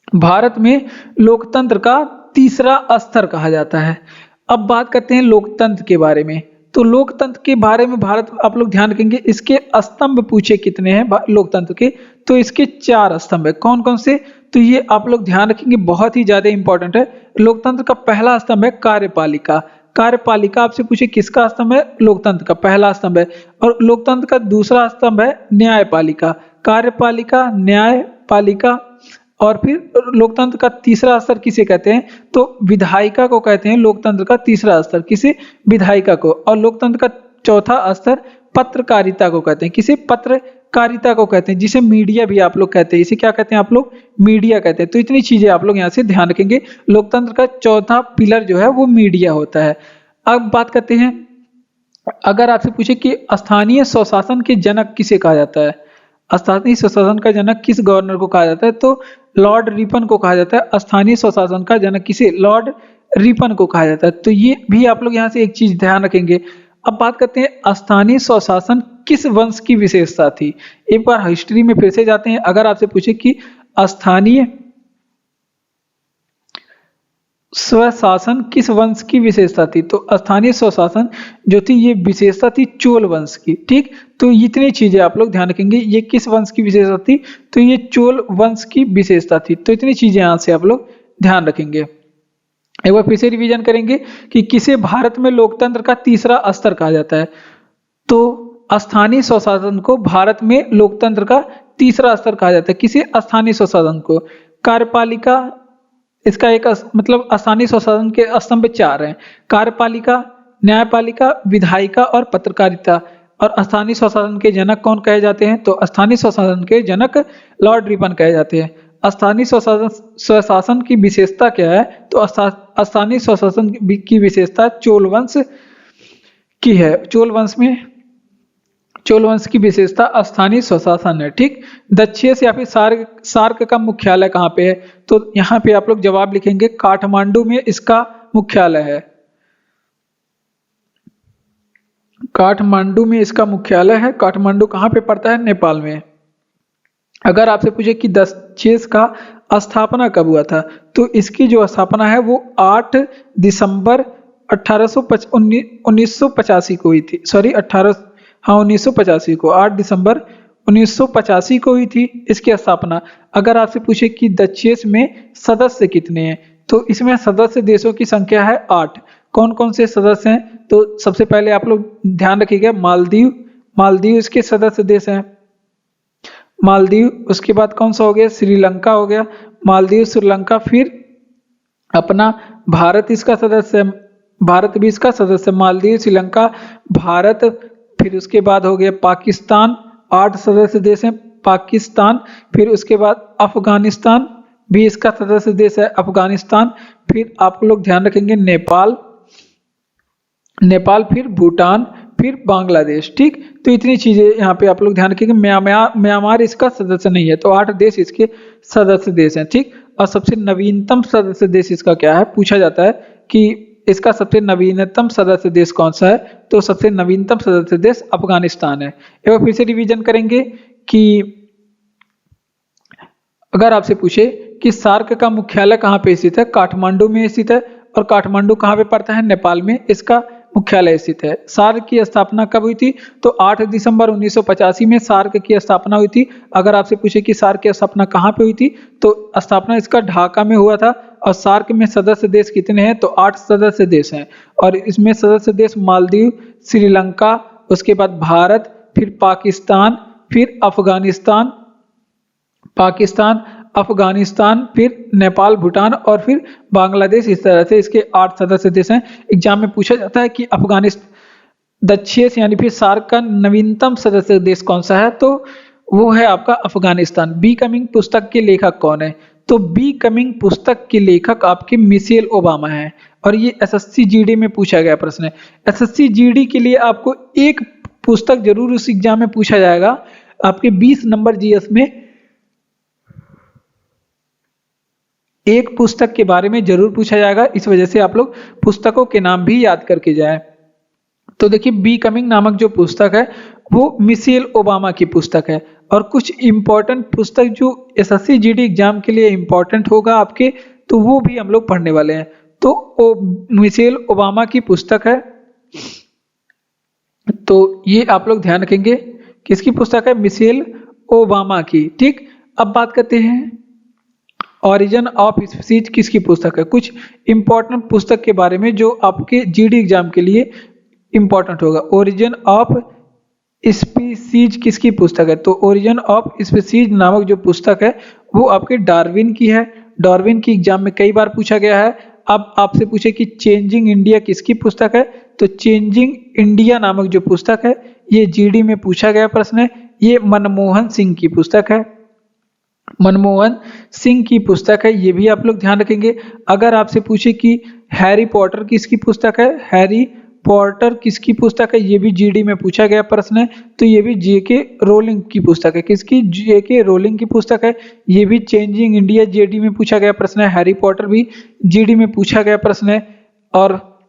Speaker 1: भारत में लोकतंत्र का तीसरा स्तर कहा जाता है। अब बात करते हैं लोकतंत्र के बारे में। तो लोकतंत्र के बारे में भारत, आप लोग ध्यान रखेंगे, इसके स्तंभ पूछे कितने हैं लोकतंत्र के, तो इसके 4 स्तंभ है। कौन कौन से, तो ये आप लोग ध्यान रखेंगे, बहुत ही ज्यादा इंपॉर्टेंट है। लोकतंत्र का पहला स्तंभ है कार्यपालिका। कार्यपालिका आपसे पूछे किसका स्तंभ है, लोकतंत्र का पहला स्तंभ है। और लोकतंत्र का दूसरा स्तंभ है न्यायपालिका। कार्यपालिका, न्यायपालिका, और फिर लोकतंत्र का तीसरा स्तर किसे कहते हैं, तो विधायिका को कहते हैं। लोकतंत्र का तीसरा स्तर किसे, विधायिका को। और लोकतंत्र का चौथा स्तर पत्रकारिता को कहते हैं। किसे, पत्रकारिता को कहते हैं, जिसे मीडिया भी आप लोग कहते हैं। इसे क्या कहते हैं आप लोग, मीडिया कहते हैं। तो इतनी चीजें आप लोग यहाँ से ध्यान रखेंगे। लोकतंत्र का चौथा पिलर जो है वो मीडिया होता है। अब बात करते हैं, अगर आपसे पूछे कि स्थानीय स्वशासन के जनक किसे कहा जाता है, स्थानीय स्वशासन का जनक किस गवर्नर को कहा जाता है? तो लॉर्ड रिपन को कहा जाता है। स्थानीय स्वशासन का जनक किसे? लॉर्ड रिपन को कहा जाता है। तो ये भी आप लोग यहाँ से एक चीज ध्यान रखेंगे। अब बात करते हैं स्थानीय स्वशासन किस वंश की विशेषता थी। एक बार हिस्ट्री में फिर से जाते हैं। अगर आपसे पूछे कि स्थानीय स्वशासन किस वंश की विशेषता थी, तो स्थानीय स्वशासन जो थी ये विशेषता थी चोल वंश की। ठीक, तो इतनी चीजें आप लोग ध्यान रखेंगे। ये किस वंश की विशेषता थी? तो ये चोल वंश की विशेषता थी। तो इतनी चीजें यहां से आप लोग ध्यान रखेंगे। एक बार फिर से रिवीजन करेंगे कि किसे भारत में लोकतंत्र का तीसरा स्तर कहा जाता है। तो स्थानीय स्वशासन को भारत में लोकतंत्र का तीसरा स्तर कहा जाता है। किसे? स्थानीय स्वशासन को। कार्यपालिका, इसका एक मतलब स्थानीय स्वशासन के स्तंभ 4 हैं। कार्यपालिका, न्यायपालिका, विधायिका और पत्रकारिता। और स्थानीय स्वशासन के जनक कौन कहे जाते हैं? तो स्थानीय स्वशासन के जनक लॉर्ड रिपन कहे जाते हैं। स्थानीय स्वशासन की विशेषता क्या है? तो स्थानीय स्वशासन की विशेषता चोल वंश की है। चोल वंश की विशेषता स्थानीय स्वशासन है। ठीक, दक्षिण या फिर सार्क का मुख्यालय कहाँ पे है? तो यहाँ पे आप लोग जवाब लिखेंगे काठमांडू में इसका मुख्यालय है। काठमांडू में इसका मुख्यालय है। काठमांडू कहाँ पे पड़ता है? नेपाल में। अगर आपसे पूछे कि दक्षिण का स्थापना कब हुआ था, तो इसकी जो स्थापना है वो 8 दिसंबर 1985 को हुई थी। सॉरी 1985 को, 8 दिसंबर 1985 को हुई थी इसकी स्थापना। अगर आपसे पूछे कि दक्षिण में सदस्य कितने हैं, तो इसमें सदस्य देशों की संख्या है 8। कौन कौन से सदस्य हैं? तो सबसे पहले आप लोग ध्यान रखिएगा मालदीव इसके सदस्य देश हैं। मालदीव, उसके बाद कौन सा हो गया? श्रीलंका हो गया। मालदीव, श्रीलंका, फिर अपना भारत इसका सदस्य है। भारत भी इसका सदस्य। मालदीव, श्रीलंका, भारत, फिर उसके बाद हो गया पाकिस्तान। 8 सदस्य देश हैं पाकिस्तान। फिर उसके बाद अफगानिस्तान भी इसका सदस्य देश है, अफगानिस्तान। फिर आप लोग ध्यान रखेंगे नेपाल, फिर भूटान, फिर बांग्लादेश। ठीक, तो इतनी चीजें यहाँ पे आप लोग ध्यान रखेंगे। म्यांमार इसका सदस्य नहीं है। तो 8 देश इसके सदस्य देश हैं। ठीक, और सबसे नवीनतम सदस्य देश इसका क्या है? पूछा जाता है कि इसका सबसे नवीनतम सदस्य देश कौन सा है? तो सबसे नवीनतम सदस्य देश अफगानिस्तान है। एक बार फिर से रिवीजन करेंगे कि अगर आपसे पूछे कि सार्क का मुख्यालय कहाँ पे स्थित है? काठमांडू में स्थित है। और काठमांडू कहाँ पे पड़ता है? नेपाल में इसका मुख्यालय स्थित है। सार्क की स्थापना कब हुई थी? तो 8 दिसंबर 1985 में सार्क की स्थापना हुई थी। अगर आपसे पूछे कि सार्क की स्थापना कहाँ पे हुई थी, तो स्थापना इसका ढाका में हुआ था। और सार्क में सदस्य देश कितने हैं? तो 8 सदस्य देश हैं। और इसमें सदस्य देश मालदीव, श्रीलंका, उसके बाद भारत, फिर पाकिस्तान, फिर अफगानिस्तान, फिर नेपाल, भूटान और फिर बांग्लादेश। इस तरह से इसके 8 सदस्य देश हैं। एग्जाम में पूछा जाता है कि दक्षिण यानी फिर सार्क का नवीनतम सदस्य देश कौन सा है? तो वो है आपका अफगानिस्तान। बी कमिंग पुस्तक के लेखक कौन है? तो बी कमिंग पुस्तक के लेखक आपके मिशेल ओबामा हैं। और ये एसएससी जीडी में पूछा गया प्रश्न है। एसएससी जीडी के लिए आपको एक पुस्तक जरूर उस एग्जाम में पूछा जाएगा। आपके 20 नंबर जीएस में एक पुस्तक के बारे में जरूर पूछा जाएगा। इस वजह से आप लोग पुस्तकों के नाम भी याद करके जाएं। तो देखिए, बी कमिंग नामक जो पुस्तक है वो मिशेल ओबामा की पुस्तक है। और कुछ इंपॉर्टेंट पुस्तक जो एसएससी जीडी एग्जाम के लिए इंपॉर्टेंट होगा आपके, तो वो भी हम लोग पढ़ने वाले हैं। तो मिशेल ओबामा की पुस्तक है। तो ये आप लोग ध्यान रखेंगे, किसकी पुस्तक है? मिशेल ओबामा की। ठीक, अब बात करते हैं ओरिजिन ऑफ स्पीसीज किसकी पुस्तक है। कुछ इंपॉर्टेंट पुस्तक के बारे में जो आपके जीडी एग्जाम के लिए इंपॉर्टेंट होगा। ओरिजिन ऑफ स्पीसीज किसकी पुस्तक है? तो ओरिजिन ऑफ स्पीसीज नामक जो पुस्तक है वो आपके डार्विन की है। डार्विन की एग्जाम में कई बार पूछा गया है। अब आपसे पूछे कि चेंजिंग इंडिया किसकी पुस्तक है? तो चेंजिंग इंडिया नामक जो पुस्तक है ये जीडी में पूछा गया प्रश्न है। ये मनमोहन सिंह की पुस्तक है। मनमोहन सिंह की पुस्तक है, ये भी आप लोग ध्यान रखेंगे। अगर आपसे पूछे कि हैरी पॉटर किसकी पुस्तक है? हैरी पॉटर किसकी पुस्तक है? ये भी जीडी में पूछा गया प्रश्न है। तो ये भी जेके रोलिंग की पुस्तक है। किसकी? जेके रोलिंग की पुस्तक है। ये भी चेंजिंग इंडिया जेडी में पूछा गया प्रश्न है। हैरी पॉटर भी जीडी में पूछा गया प्रश्न है। और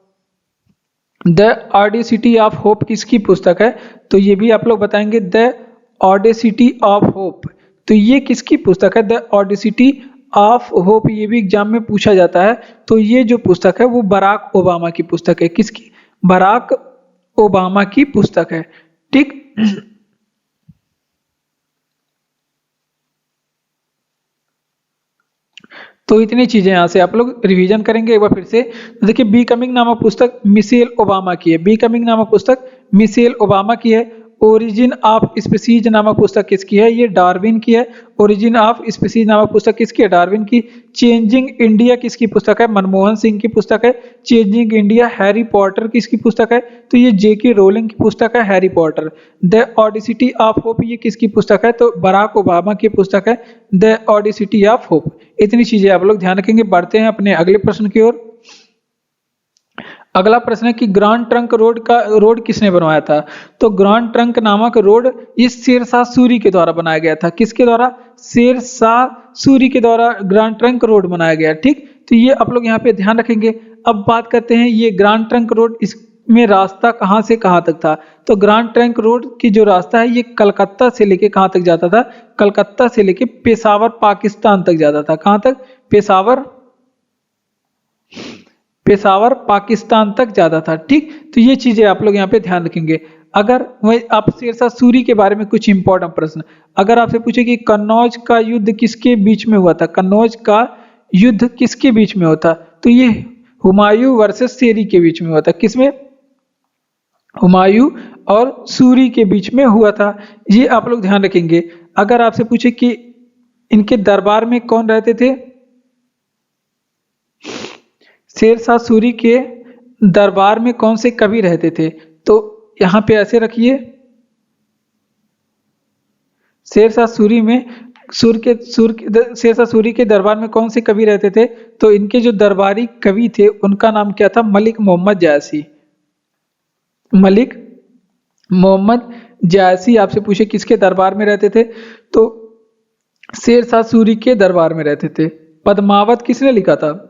Speaker 1: द ऑडेसिटी ऑफ होप किसकी पुस्तक है? तो ये भी आप लोग बताएंगे, द ऑडेसिटी ऑफ होप। तो ये किसकी पुस्तक है? The audacity of hope. ये भी एग्जाम में पूछा जाता है। तो ये जो पुस्तक है वो बराक ओबामा की पुस्तक है। किसकी? बराक ओबामा की पुस्तक है। ठीक। तो इतनी चीजें यहाँ से आप लोग रिवीजन करेंगे एक बार फिर से। तो देखिए, बिकमिंग नामक पुस्तक मिशेल ओबामा की है। बिकमिंग नामक पुस्तक मिशेल ओबामा की है। ओरिजिन ऑफ स्पीसीज नामक पुस्तक किसकी है? ये डार्विन की है। ओरिजिन ऑफ स्पीसीज नामक पुस्तक किसकी है? डार्विन की। चेंजिंग इंडिया किसकी पुस्तक है? मनमोहन सिंह की पुस्तक है। चेंजिंग इंडिया हैरी पॉटर किसकी पुस्तक है? तो ये जेके रोलिंग की पुस्तक है, Harry Potter. The audacity of hope ये किसकी पुस्तक है? तो बराक ओबामा की पुस्तक है, द ऑडेसिटी ऑफ होप। इतनी चीजें आप लोग ध्यान रखेंगे। बढ़ते हैं अपने अगले प्रश्न की ओर। अगला प्रश्न है कि ग्रांड ट्रंक रोड किसने बनवाया था? तो ग्रांड ट्रंक नामक रोड इस शेरशाह सूरी के द्वारा बनाया गया था। किसके द्वारा? शेरशाह सूरी के द्वारा ग्रांड ट्रंक रोड बनाया गया। ठीक। तो ये आप लोग यहाँ पे ध्यान रखेंगे। अब बात करते हैं, ये ग्रांड ट्रंक रोड इसमें रास्ता कहाँ से कहाँ तक था? तो ग्रांड ट्रंक रोड की जो रास्ता है ये कलकत्ता से लेके कहाँ तक जाता था? कलकत्ता से लेके पेशावर पाकिस्तान तक जाता था। कहाँ तक? पेशावर पाकिस्तान तक जाता था। ठीक। तो ये चीजें आप लोग यहाँ पे ध्यान रखेंगे। अगर वही आप शेरशाह सूरी के बारे में कुछ इंपॉर्टेंट प्रश्न, अगर आपसे पूछे कि कन्नौज का युद्ध किसके बीच में हुआ था? कन्नौज का युद्ध किसके बीच में होता? तो ये हुमायूं वर्सेस शेरी के बीच में हुआ था। किसमें? हुमायूं और सूरी के बीच में हुआ था। ये आप लोग ध्यान रखेंगे। अगर आपसे पूछे कि इनके दरबार में कौन रहते थे? शेरशाह सूरी के दरबार में कौन से कवि रहते थे? तो यहां पे ऐसे रखिए, शेरशाह सूरी के दरबार में कौन से कवि रहते थे? तो इनके जो दरबारी कवि थे उनका नाम क्या था? मलिक मोहम्मद जायसी। मलिक मोहम्मद जायसी आपसे पूछे किसके दरबार में रहते थे? तो शेरशाह सूरी के दरबार में रहते थे। पद्मावत किसने लिखा था?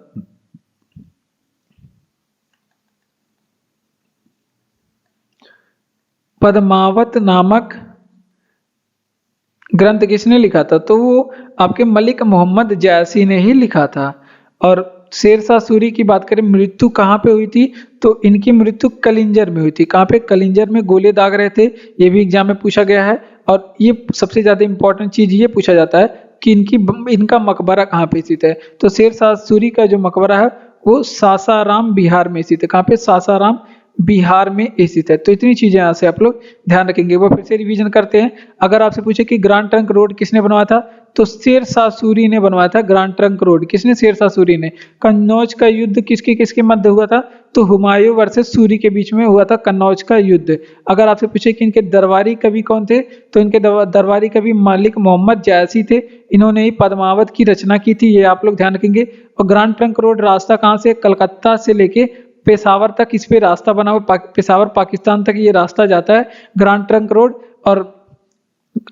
Speaker 1: पद्मावत नामक ग्रंथ किसने लिखा था? तो वो आपके मलिक मोहम्मद जायसी ने ही लिखा था। और शेरशाह सूरी की बात करें, मृत्यु कहाँ पे हुई थी? तो इनकी मृत्यु कलिंजर में हुई थी। कहाँ पे? कलिंजर में गोले दाग रहे थे। ये भी एग्जाम में पूछा गया है। और ये सबसे ज्यादा इंपॉर्टेंट चीज ये पूछा जाता है कि इनका मकबरा कहाँ पे स्थित है? तो शेरशाह सूरी का जो मकबरा है वो सासाराम बिहार में स्थित है। कहाँ पे? सासाराम बिहार में स्थित है। तो इतनी चीजें यहाँ से आप लोग ध्यान रखेंगे। वो फिर से रिवीजन करते हैं। अगर आपसे पूछे कि ग्रांड ट्रंक रोड किसने बनवाया था? तो शेरशाह सूरी ने बनवाया था ग्रांड ट्रंक रोड। किसने? शेरशाह सूरी ने। कन्नौज का युद्ध किसके किसके मध्य हुआ था? तो हुमायूं वर्सेस सूरी के बीच में हुआ था कन्नौज का युद्ध। अगर आपसे पूछे कि इनके दरबारी कवि कौन थे? तो इनके दरबारी कवि मलिक मोहम्मद जायसी थे। इन्होंने ही पद्मावत की रचना की थी। ये आप लोग ध्यान रखेंगे। और ग्रांड ट्रंक रोड रास्ता कहाँ से? कलकत्ता से लेके पेशावर तक इस पे रास्ता बना हुआ। पेशावर पाकिस्तान तक ये रास्ता जाता है, ग्रांड ट्रंक रोड। और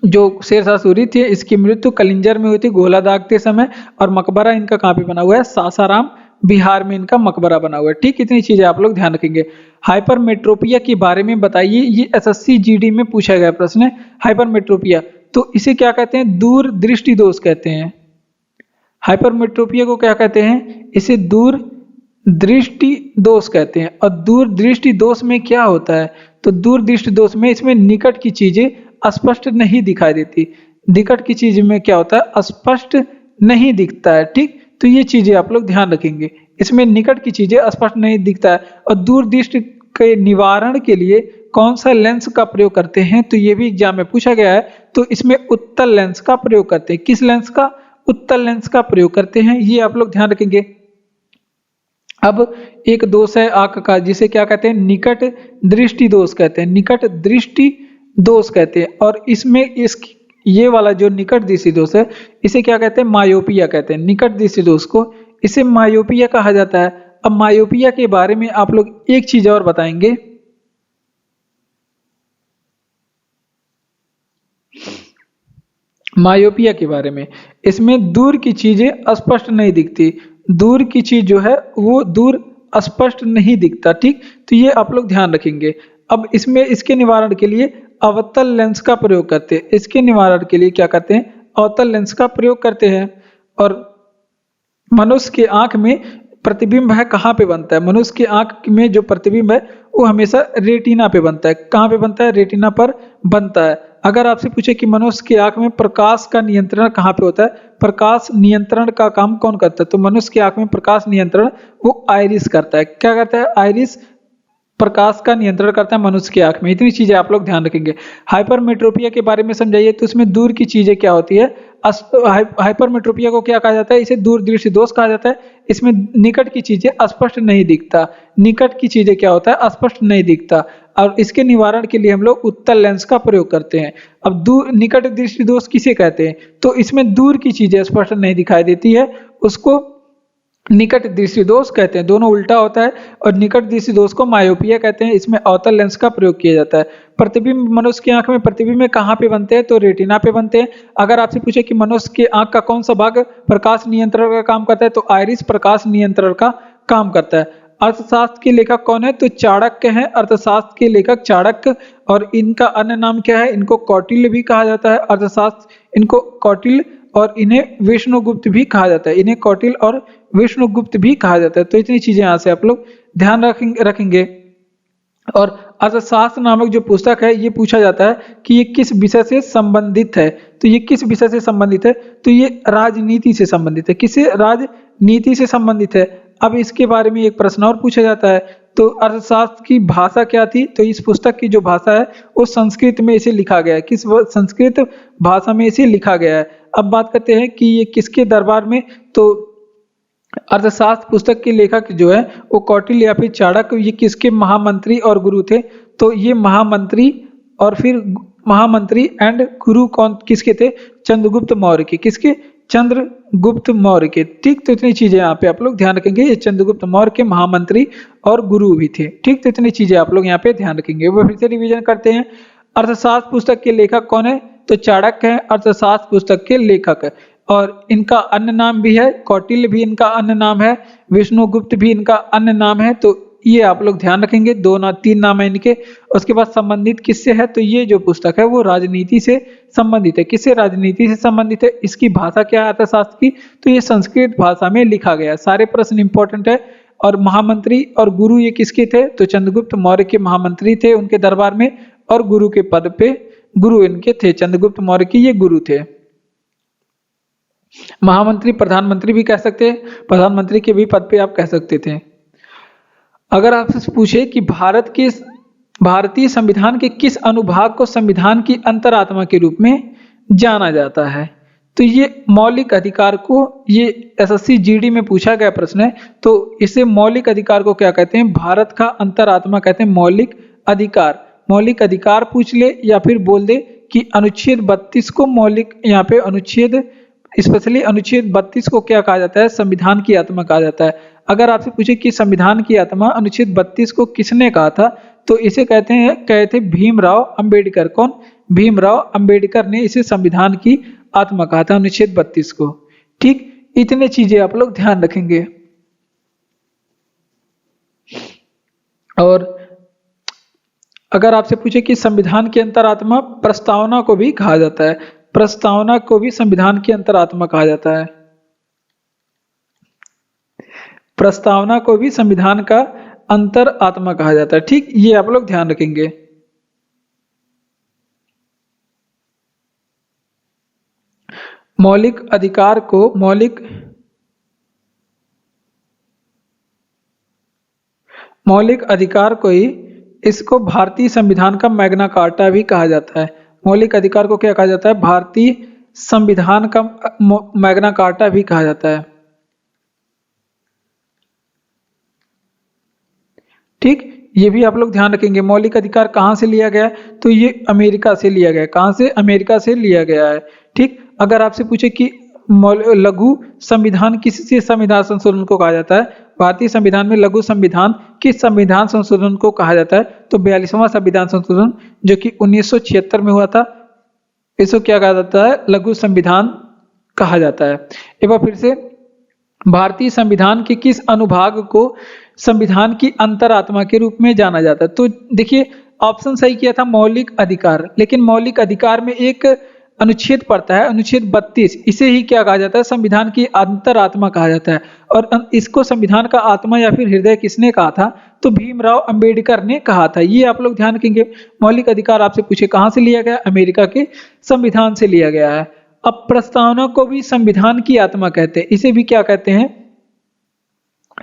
Speaker 1: जो शेरशाह सूरी थे इसकी मृत्यु कलिंजर में हुई थी गोला दागते समय। और मकबरा इनका कहाँ पे बना हुआ है? सासाराम बिहार में इनका मकबरा बना हुआ है। ठीक। इतनी चीजें आप लोग ध्यान रखेंगे। हाइपरमेट्रोपिया के बारे में बताइए। ये एसएससी जीडी में पूछा गया प्रश्न है। हाइपरमेट्रोपिया, तो इसे क्या कहते हैं? दूर दृष्टि दोष कहते हैं। हाइपरमेट्रोपिया को क्या कहते हैं? इसे दूर दृष्टि दोष कहते हैं। और दूर दृष्टि दोष में क्या होता है? तो दूर दृष्टि दोष में इसमें निकट की चीजें स्पष्ट नहीं दिखाई देती। निकट की चीज में क्या होता है? स्पष्ट नहीं दिखता है। ठीक। तो ये चीजें आप लोग ध्यान रखेंगे। इसमें निकट की चीजें स्पष्ट नहीं दिखता है। और दूर दृष्टि के निवारण के लिए कौन सा लेंस का प्रयोग करते हैं? तो ये भी एग्जाम में पूछा गया है। तो इसमें उत्तल लेंस का प्रयोग करते हैं। किस लेंस का? उत्तल लेंस का प्रयोग करते हैं। ये आप लोग ध्यान रखेंगे। अब एक दोष है आंख का, जिसे क्या कहते हैं? निकट दृष्टि दोष कहते हैं। निकट दृष्टि दोष कहते हैं। और इसमें ये वाला जो निकट दृष्टि दोष है इसे क्या कहते हैं? मायोपिया कहते हैं। निकट दृष्टि दोष को इसे मायोपिया कहा जाता है। अब मायोपिया के बारे में आप लोग एक चीज और बताएंगे। मायोपिया के बारे में, इसमें दूर की चीजें स्पष्ट नहीं दिखती, दूर की चीज जो है वो दूर स्पष्ट नहीं दिखता। ठीक, तो ये आप लोग ध्यान रखेंगे। अब इसमें इसके निवारण के लिए अवतल लेंस का प्रयोग करते हैं। इसके निवारण के लिए क्या करते हैं, अवतल लेंस का प्रयोग करते हैं। और मनुष्य के आंख में प्रतिबिंब है कहाँ पे बनता है, मनुष्य के आंख में जो प्रतिबिंब है वो हमेशा रेटिना पे बनता है। कहाँ पे बनता है, रेटिना पर बनता है। अगर आपसे पूछे कि मनुष्य की आंख में प्रकाश का नियंत्रण कहाँ पे होता है, प्रकाश नियंत्रण का काम कौन करता है, तो मनुष्य की आंख में प्रकाश नियंत्रण वो आइरिस करता है। क्या करता है, आइरिस प्रकाश का नियंत्रण करता है मनुष्य की आंख में। इतनी चीजें आप लोग ध्यान रखेंगे। हाइपरमेट्रोपिया के बारे में समझाइए, तो इसमें दूर की चीजें क्या होती है। हाइपरमेट्रोपिया को क्या कहा जाता है, इसे दूर दृष्टि दोष कहा जाता है। इसमें निकट की चीजें स्पष्ट नहीं दिखता, निकट की चीजें क्या होता है, स्पष्ट नहीं दिखता। और इसके निवारण के लिए हम लोग उत्तल लेंस का प्रयोग करते हैं। अब दूर निकट दृष्टि दोष किसे कहते हैं, तो इसमें दूर की चीजें स्पष्ट नहीं दिखाई देती है, उसको निकट दृष्टि दोष कहते हैं। दोनों उल्टा होता है। और निकट दृष्टि दोष को मायोपिया कहते हैं। इसमें अवतल लेंस का प्रयोग किया जाता है। प्रतिबिंब मनुष्य की आंख में प्रतिबिंब में कहाँ पे बनते हैं, तो रेटिना पे बनते हैं। अगर आपसे पूछे कि मनुष्य की आंख का कौन सा भाग प्रकाश नियंत्रण का काम करता है, तो आइरिस प्रकाश नियंत्रण का काम करता है। अर्थशास्त्र के लेखक कौन है, तो चाणक्य हैं। अर्थशास्त्र के लेखक चाणक्य। और इनका अन्य नाम क्या है, इनको कौटिल्य भी कहा जाता है। अर्थशास्त्र इनको कौटिल्य और इन्हें विष्णुगुप्त भी कहा जाता है। इन्हें कौटिल्य और विष्णुगुप्त भी कहा जाता है। तो इतनी चीजें यहाँ से आप लोग ध्यान रखेंगे। और अर्थशास्त्र नामक जो पुस्तक है, ये पूछा जाता है कि ये किस विषय से संबंधित है, तो ये किस विषय से संबंधित है, तो ये राजनीति से संबंधित है। किसे, राजनीति से संबंधित है। अब इसके बारे में एक प्रश्न और पूछा जाता है, तो अर्थशास्त्र की भाषा क्या थी, तो इस पुस्तक की जो भाषा है वो संस्कृत में इसे लिखा गया है। किस संस्कृत भाषा में इसे लिखा गया है। अब बात करते हैं कि ये किसके दरबार में, तो अर्थशास्त्र पुस्तक के लेखक जो है वो कौटिल्य या फिर चाणक्य। ये किसके महामंत्री और गुरु थे, तो ये महामंत्री और फिर महामंत्री एंड गुरु कौन किसके थे, चंद्रगुप्त मौर्य के। किसके, चंद्रगुप्त मौर्य के। ठीक, तो इतनी चीजें यहाँ पे आप लोग ध्यान रखेंगे। ये चंद्रगुप्त मौर्य के महामंत्री और गुरु भी थे। ठीक, तो इतनी चीजें आप लोग यहाँ पे ध्यान रखेंगे। वो फिर से रिवीजन करते हैं। अर्थशास्त्र पुस्तक के लेखक कौन है, तो चाणक्य है अर्थशास्त्र पुस्तक के लेखक है। और इनका अन्य नाम भी है, कौटिल्य भी इनका अन्य नाम है, विष्णुगुप्त भी इनका अन्य नाम है। तो ये आप लोग ध्यान रखेंगे, दो ना तीन नाम है इनके। उसके बाद संबंधित किससे है, तो ये जो पुस्तक है वो राजनीति से संबंधित है। किससे, राजनीति से संबंधित है। इसकी भाषा क्या है अर्थशास्त्र की, तो ये संस्कृत भाषा में लिखा गया है। सारे प्रश्न इंपॉर्टेंट है। और महामंत्री और गुरु ये किसके थे, तो चंद्रगुप्त मौर्य के महामंत्री थे उनके दरबार में, और गुरु के पद पे गुरु इनके थे, चंद्रगुप्त मौर्य के ये गुरु थे। महामंत्री प्रधानमंत्री भी कह सकते हैं, प्रधानमंत्री के भी पद पे आप कह सकते थे। अगर आपसे पूछे कि भारतीय संविधान के किस अनुभाग को संविधान की अंतरात्मा के रूप में जाना जाता है, तो ये मौलिक अधिकार को, ये एसएससी जीडी में पूछा गया प्रश्न है। तो इसे मौलिक अधिकार को क्या कहते हैं, भारत का अंतरात्मा कहते हैं मौलिक अधिकार। मौलिक अधिकार पूछ ले या फिर बोल दे कि अनुच्छेद 32 को मौलिक, यहाँ पे अनुच्छेद स्पेशली अनुच्छेद 32 को क्या कहा जाता है, संविधान की आत्मा कहा जाता है। अगर आपसे पूछे कि संविधान की आत्मा अनुच्छेद 32 को किसने कहा था, तो इसे कहे थे भीमराव अंबेडकर। कौन, भीमराव अंबेडकर ने इसे संविधान की आत्मा कहा था, अनुच्छेद 32 को। ठीक, इतने चीजें आप लोग ध्यान रखेंगे। और अगर आपसे पूछे कि संविधान की अंतरात्मा प्रस्तावना को भी कहा जाता है, प्रस्तावना को भी संविधान की अंतरात्मा कहा जाता है। प्रस्तावना को भी संविधान का अंतरात्मा कहा जाता है। ठीक, ये आप लोग ध्यान रखेंगे। मौलिक अधिकार को मौलिक अधिकार को ही, इसको भारतीय संविधान का मैग्ना कार्टा भी कहा जाता है। मौलिक अधिकार को क्या कहा जाता है, भारतीय संविधान का मैग्ना कार्टा भी कहा जाता है। ठीक, ये भी आप लोग ध्यान रखेंगे। मौलिक अधिकार कहाँ से लिया गया है, तो ये अमेरिका से लिया गया है। कहाँ से, अमेरिका से लिया गया है। ठीक, अगर आपसे पूछे कि लघु संविधान किससे संविधान संशोधन को कहा जाता है, भारतीय संविधान में लघु संविधान किस संविधान संशोधन को कहा जाता है? तो 42वां संविधान संशोधन जो कि 1976 में हुआ था, इसको क्या कहा जाता है? लघु संविधान कहा जाता है। एक बार फिर से, भारतीय संविधान के किस अनुभाग को संविधान की अंतरात्मा के रूप में जाना जाता है? तो देखिए ऑप्शन सही किया था मौलिक अधिकार, लेकिन मौलिक अधिकार में एक अनुच्छेद पड़ता है, अनुच्छेद 32, इसे ही क्या कहा जाता है? संविधान की अंतरात्मा कहा जाता है। और इसको संविधान का आत्मा या फिर हृदय किसने कहा था? तो भीमराव अंबेडकर ने कहा था। ये आप लोग ध्यान रखेंगे। मौलिक अधिकार आपसे पूछे कहां से लिया गया? अमेरिका के संविधान से लिया गया है। अब प्रस्तावना को भी संविधान की आत्मा कहते हैं, इसे भी क्या कहते हैं?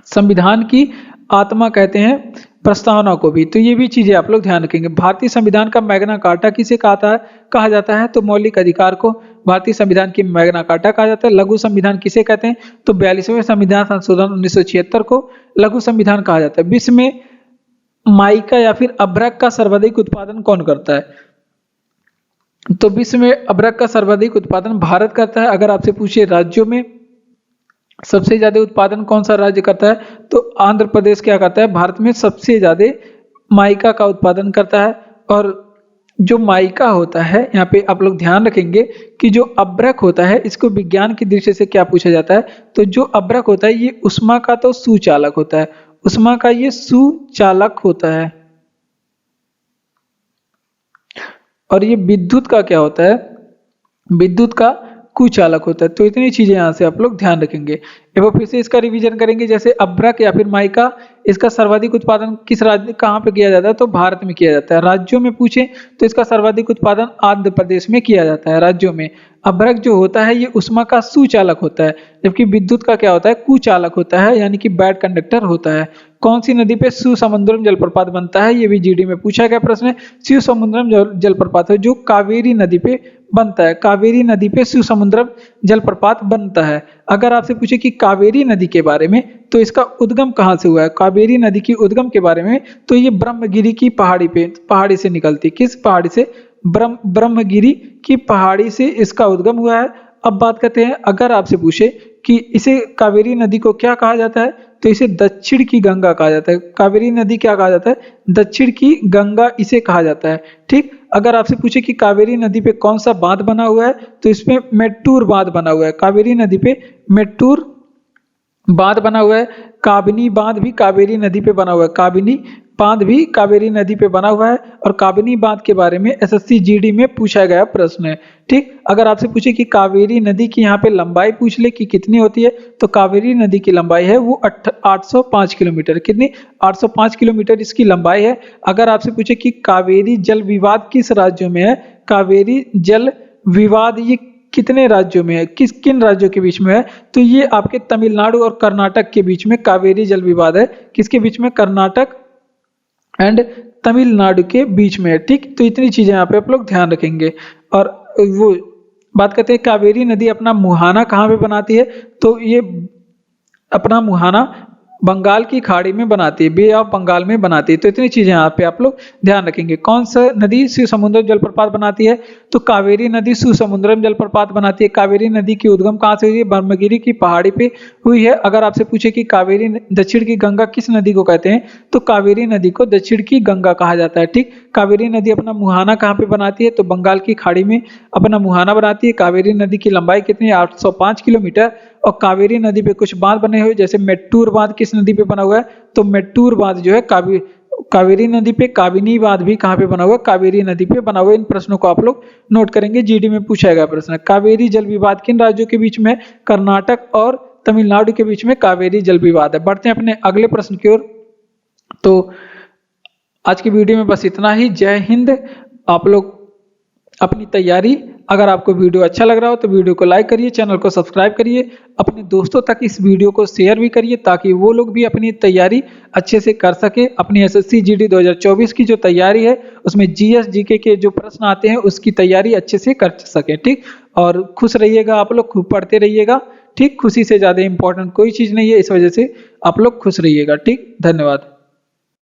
Speaker 1: संविधान की आत्मा कहते हैं प्रस्तावना को भी। तो ये भी चीजें आप लोग ध्यान रखेंगे। भारतीय संविधान का मैग्ना कार्टा किसे कहा जाता है? तो मौलिक अधिकार को भारतीय संविधान की मैग्ना कार्टा कहा जाता है। लघु संविधान किसे कहते हैं? तो 42वें संविधान संशोधन 1976 को लघु संविधान कहा जाता है। विश्व में माइका या फिर अभ्रक का सर्वाधिक उत्पादन कौन करता है? तो विश्व में अभ्रक का सर्वाधिक उत्पादन भारत करता है। अगर आपसे पूछे राज्यों में सबसे ज्यादा उत्पादन कौन सा राज्य करता है? तो आंध्र प्रदेश क्या करता है? भारत में सबसे ज्यादा माइका का उत्पादन करता है। और जो माइका होता है, यहाँ पे आप लोग ध्यान रखेंगे कि जो अभ्रक होता है, इसको विज्ञान की दृष्टि से क्या पूछा जाता है? तो जो अभ्रक होता है ये उष्मा का तो सुचालक होता है, उष्मा का ये सुचालक होता है। और ये विद्युत का क्या होता है? विद्युत का कुचालक होता है। तो इतनी चीजें यहाँ से आप लोग ध्यान रखेंगे। एक बार फिर से इसका रिवीजन करेंगे। जैसे अभ्रक या फिर माइका, इसका सर्वाधिक उत्पादन किस राज्य कहाँ पे किया जाता है? तो भारत में किया जाता है। राज्यों में पूछे तो इसका सर्वाधिक उत्पादन आंध्र प्रदेश में किया जाता है। राज्यों में अभ्रक जो होता है ये उष्मा का सुचालक होता है, जबकि विद्युत का क्या होता है? कुचालक होता है, यानी कि बैड कंडक्टर होता है। कौन सी नदी पे शिवसमुद्रम जलप्रपात बनता है? ये भी जीडी में पूछा गया प्रश्न है। शिवसमुद्रम जलप्रपात है जो कावेरी नदी पे बनता है। कावेरी नदी पे शिवसमुद्रम जलप्रपात बनता है। अगर आपसे पूछे कि कावेरी नदी के बारे में, तो इसका उद्गम कहाँ से हुआ है? कावेरी नदी की उद्गम के बारे में, तो ये ब्रह्मगिरी की पहाड़ी से निकलती। किस पहाड़ी से? ब्रह्मगिरी की पहाड़ी से इसका उद्गम हुआ है। अब बात करते हैं, अगर आपसे पूछे कि इसे कावेरी नदी को क्या कहा जाता है? तो इसे दक्षिण की गंगा कहा जाता है। कावेरी नदी क्या कहा जाता है? दक्षिण की गंगा इसे कहा जाता है। ठीक। अगर आपसे पूछे कि कावेरी नदी पे कौन सा बांध बना हुआ है, तो इसमें मेट्टूर बांध बना हुआ है। कावेरी नदी पे मेट्टूर बांध बना हुआ है। काबिनी बांध भी कावेरी नदी पे बना हुआ है। काबिनी बांध भी कावेरी नदी पे बना हुआ है। और काबिनी बांध के बारे में एसएससी जीडी में पूछा गया प्रश्न है। ठीक। अगर आपसे पूछे कि कावेरी नदी की यहाँ पे लंबाई पूछ ले कि कितनी होती है, तो कावेरी नदी की लंबाई है वो 805 किलोमीटर। कितनी? 805 किलोमीटर इसकी लंबाई है। अगर आपसे पूछे कि कावेरी जल विवाद किस राज्यों में है? कावेरी जल विवाद ये कितने राज्यों में है? किन राज्यों के बीच में है? तो ये आपके तमिलनाडु और कर्नाटक के बीच में कावेरी जल विवाद है। किसके बीच में? कर्नाटक एंड तमिलनाडु के बीच में है। ठीक। तो इतनी चीजें यहाँ पे आप लोग ध्यान रखेंगे। और वो बात करते हैं कावेरी नदी अपना मुहाना कहाँ पे बनाती है? तो ये अपना मुहाना बंगाल की खाड़ी में बनाती है, बे ऑफ बंगाल में बनाती है। तो इतनी चीजें यहाँ पे आप लोग ध्यान रखेंगे। कौन सा नदी शिवसमुद्रम जलप्रपात बनाती है? तो कावेरी नदी शिवसमुद्रम जलप्रपात बनाती है। कावेरी नदी की उद्गम कहाँ से हुई है? ब्रह्मगिरी की पहाड़ी पे हुई है। अगर आपसे पूछे कि कावेरी दक्षिण की गंगा किस नदी को कहते हैं, तो कावेरी नदी को दक्षिण की गंगा कहा जाता है। ठीक। कावेरी नदी अपना मुहाना कहाँ पे बनाती है? तो बंगाल की खाड़ी में अपना मुहाना बनाती है। कावेरी नदी की लंबाई कितनी है? 805 किलोमीटर। और कावेरी नदी पे कुछ बांध बने हुए, जैसे मेट्टूर बांध किस नदी पे बना हुआ है? तो मेट्टूर बांध जो है कावेरी नदी पे। काबिनी बांध भी कहाँ पे बना हुआ है? कावेरी नदी पे बना हुआ है। इन प्रश्नों को आप लोग नोट करेंगे, जीडी में पूछा गया प्रश्न। कावेरी जल विवाद किन राज्यों के बीच में? कर्नाटक और तमिलनाडु के बीच में कावेरी जल विवाद है। बढ़ते हैं अपने अगले प्रश्न की ओर। तो आज की वीडियो में बस इतना ही। जय हिंद। आप लोग अपनी तैयारी, अगर आपको वीडियो अच्छा लग रहा हो तो वीडियो को लाइक करिए, चैनल को सब्सक्राइब करिए, अपने दोस्तों तक इस वीडियो को शेयर भी करिए ताकि वो लोग भी अपनी तैयारी अच्छे से कर सके। अपनी एसएससी जीडी 2024 की जो तैयारी है उसमें जीएस जीके के जो प्रश्न आते हैं उसकी तैयारी अच्छे से कर सके। ठीक। और खुश रहिएगा, आप लोग खूब पढ़ते रहिएगा। ठीक। खुशी से ज्यादा इंपॉर्टेंट कोई चीज नहीं है, इस वजह से आप लोग खुश रहिएगा। ठीक। धन्यवाद।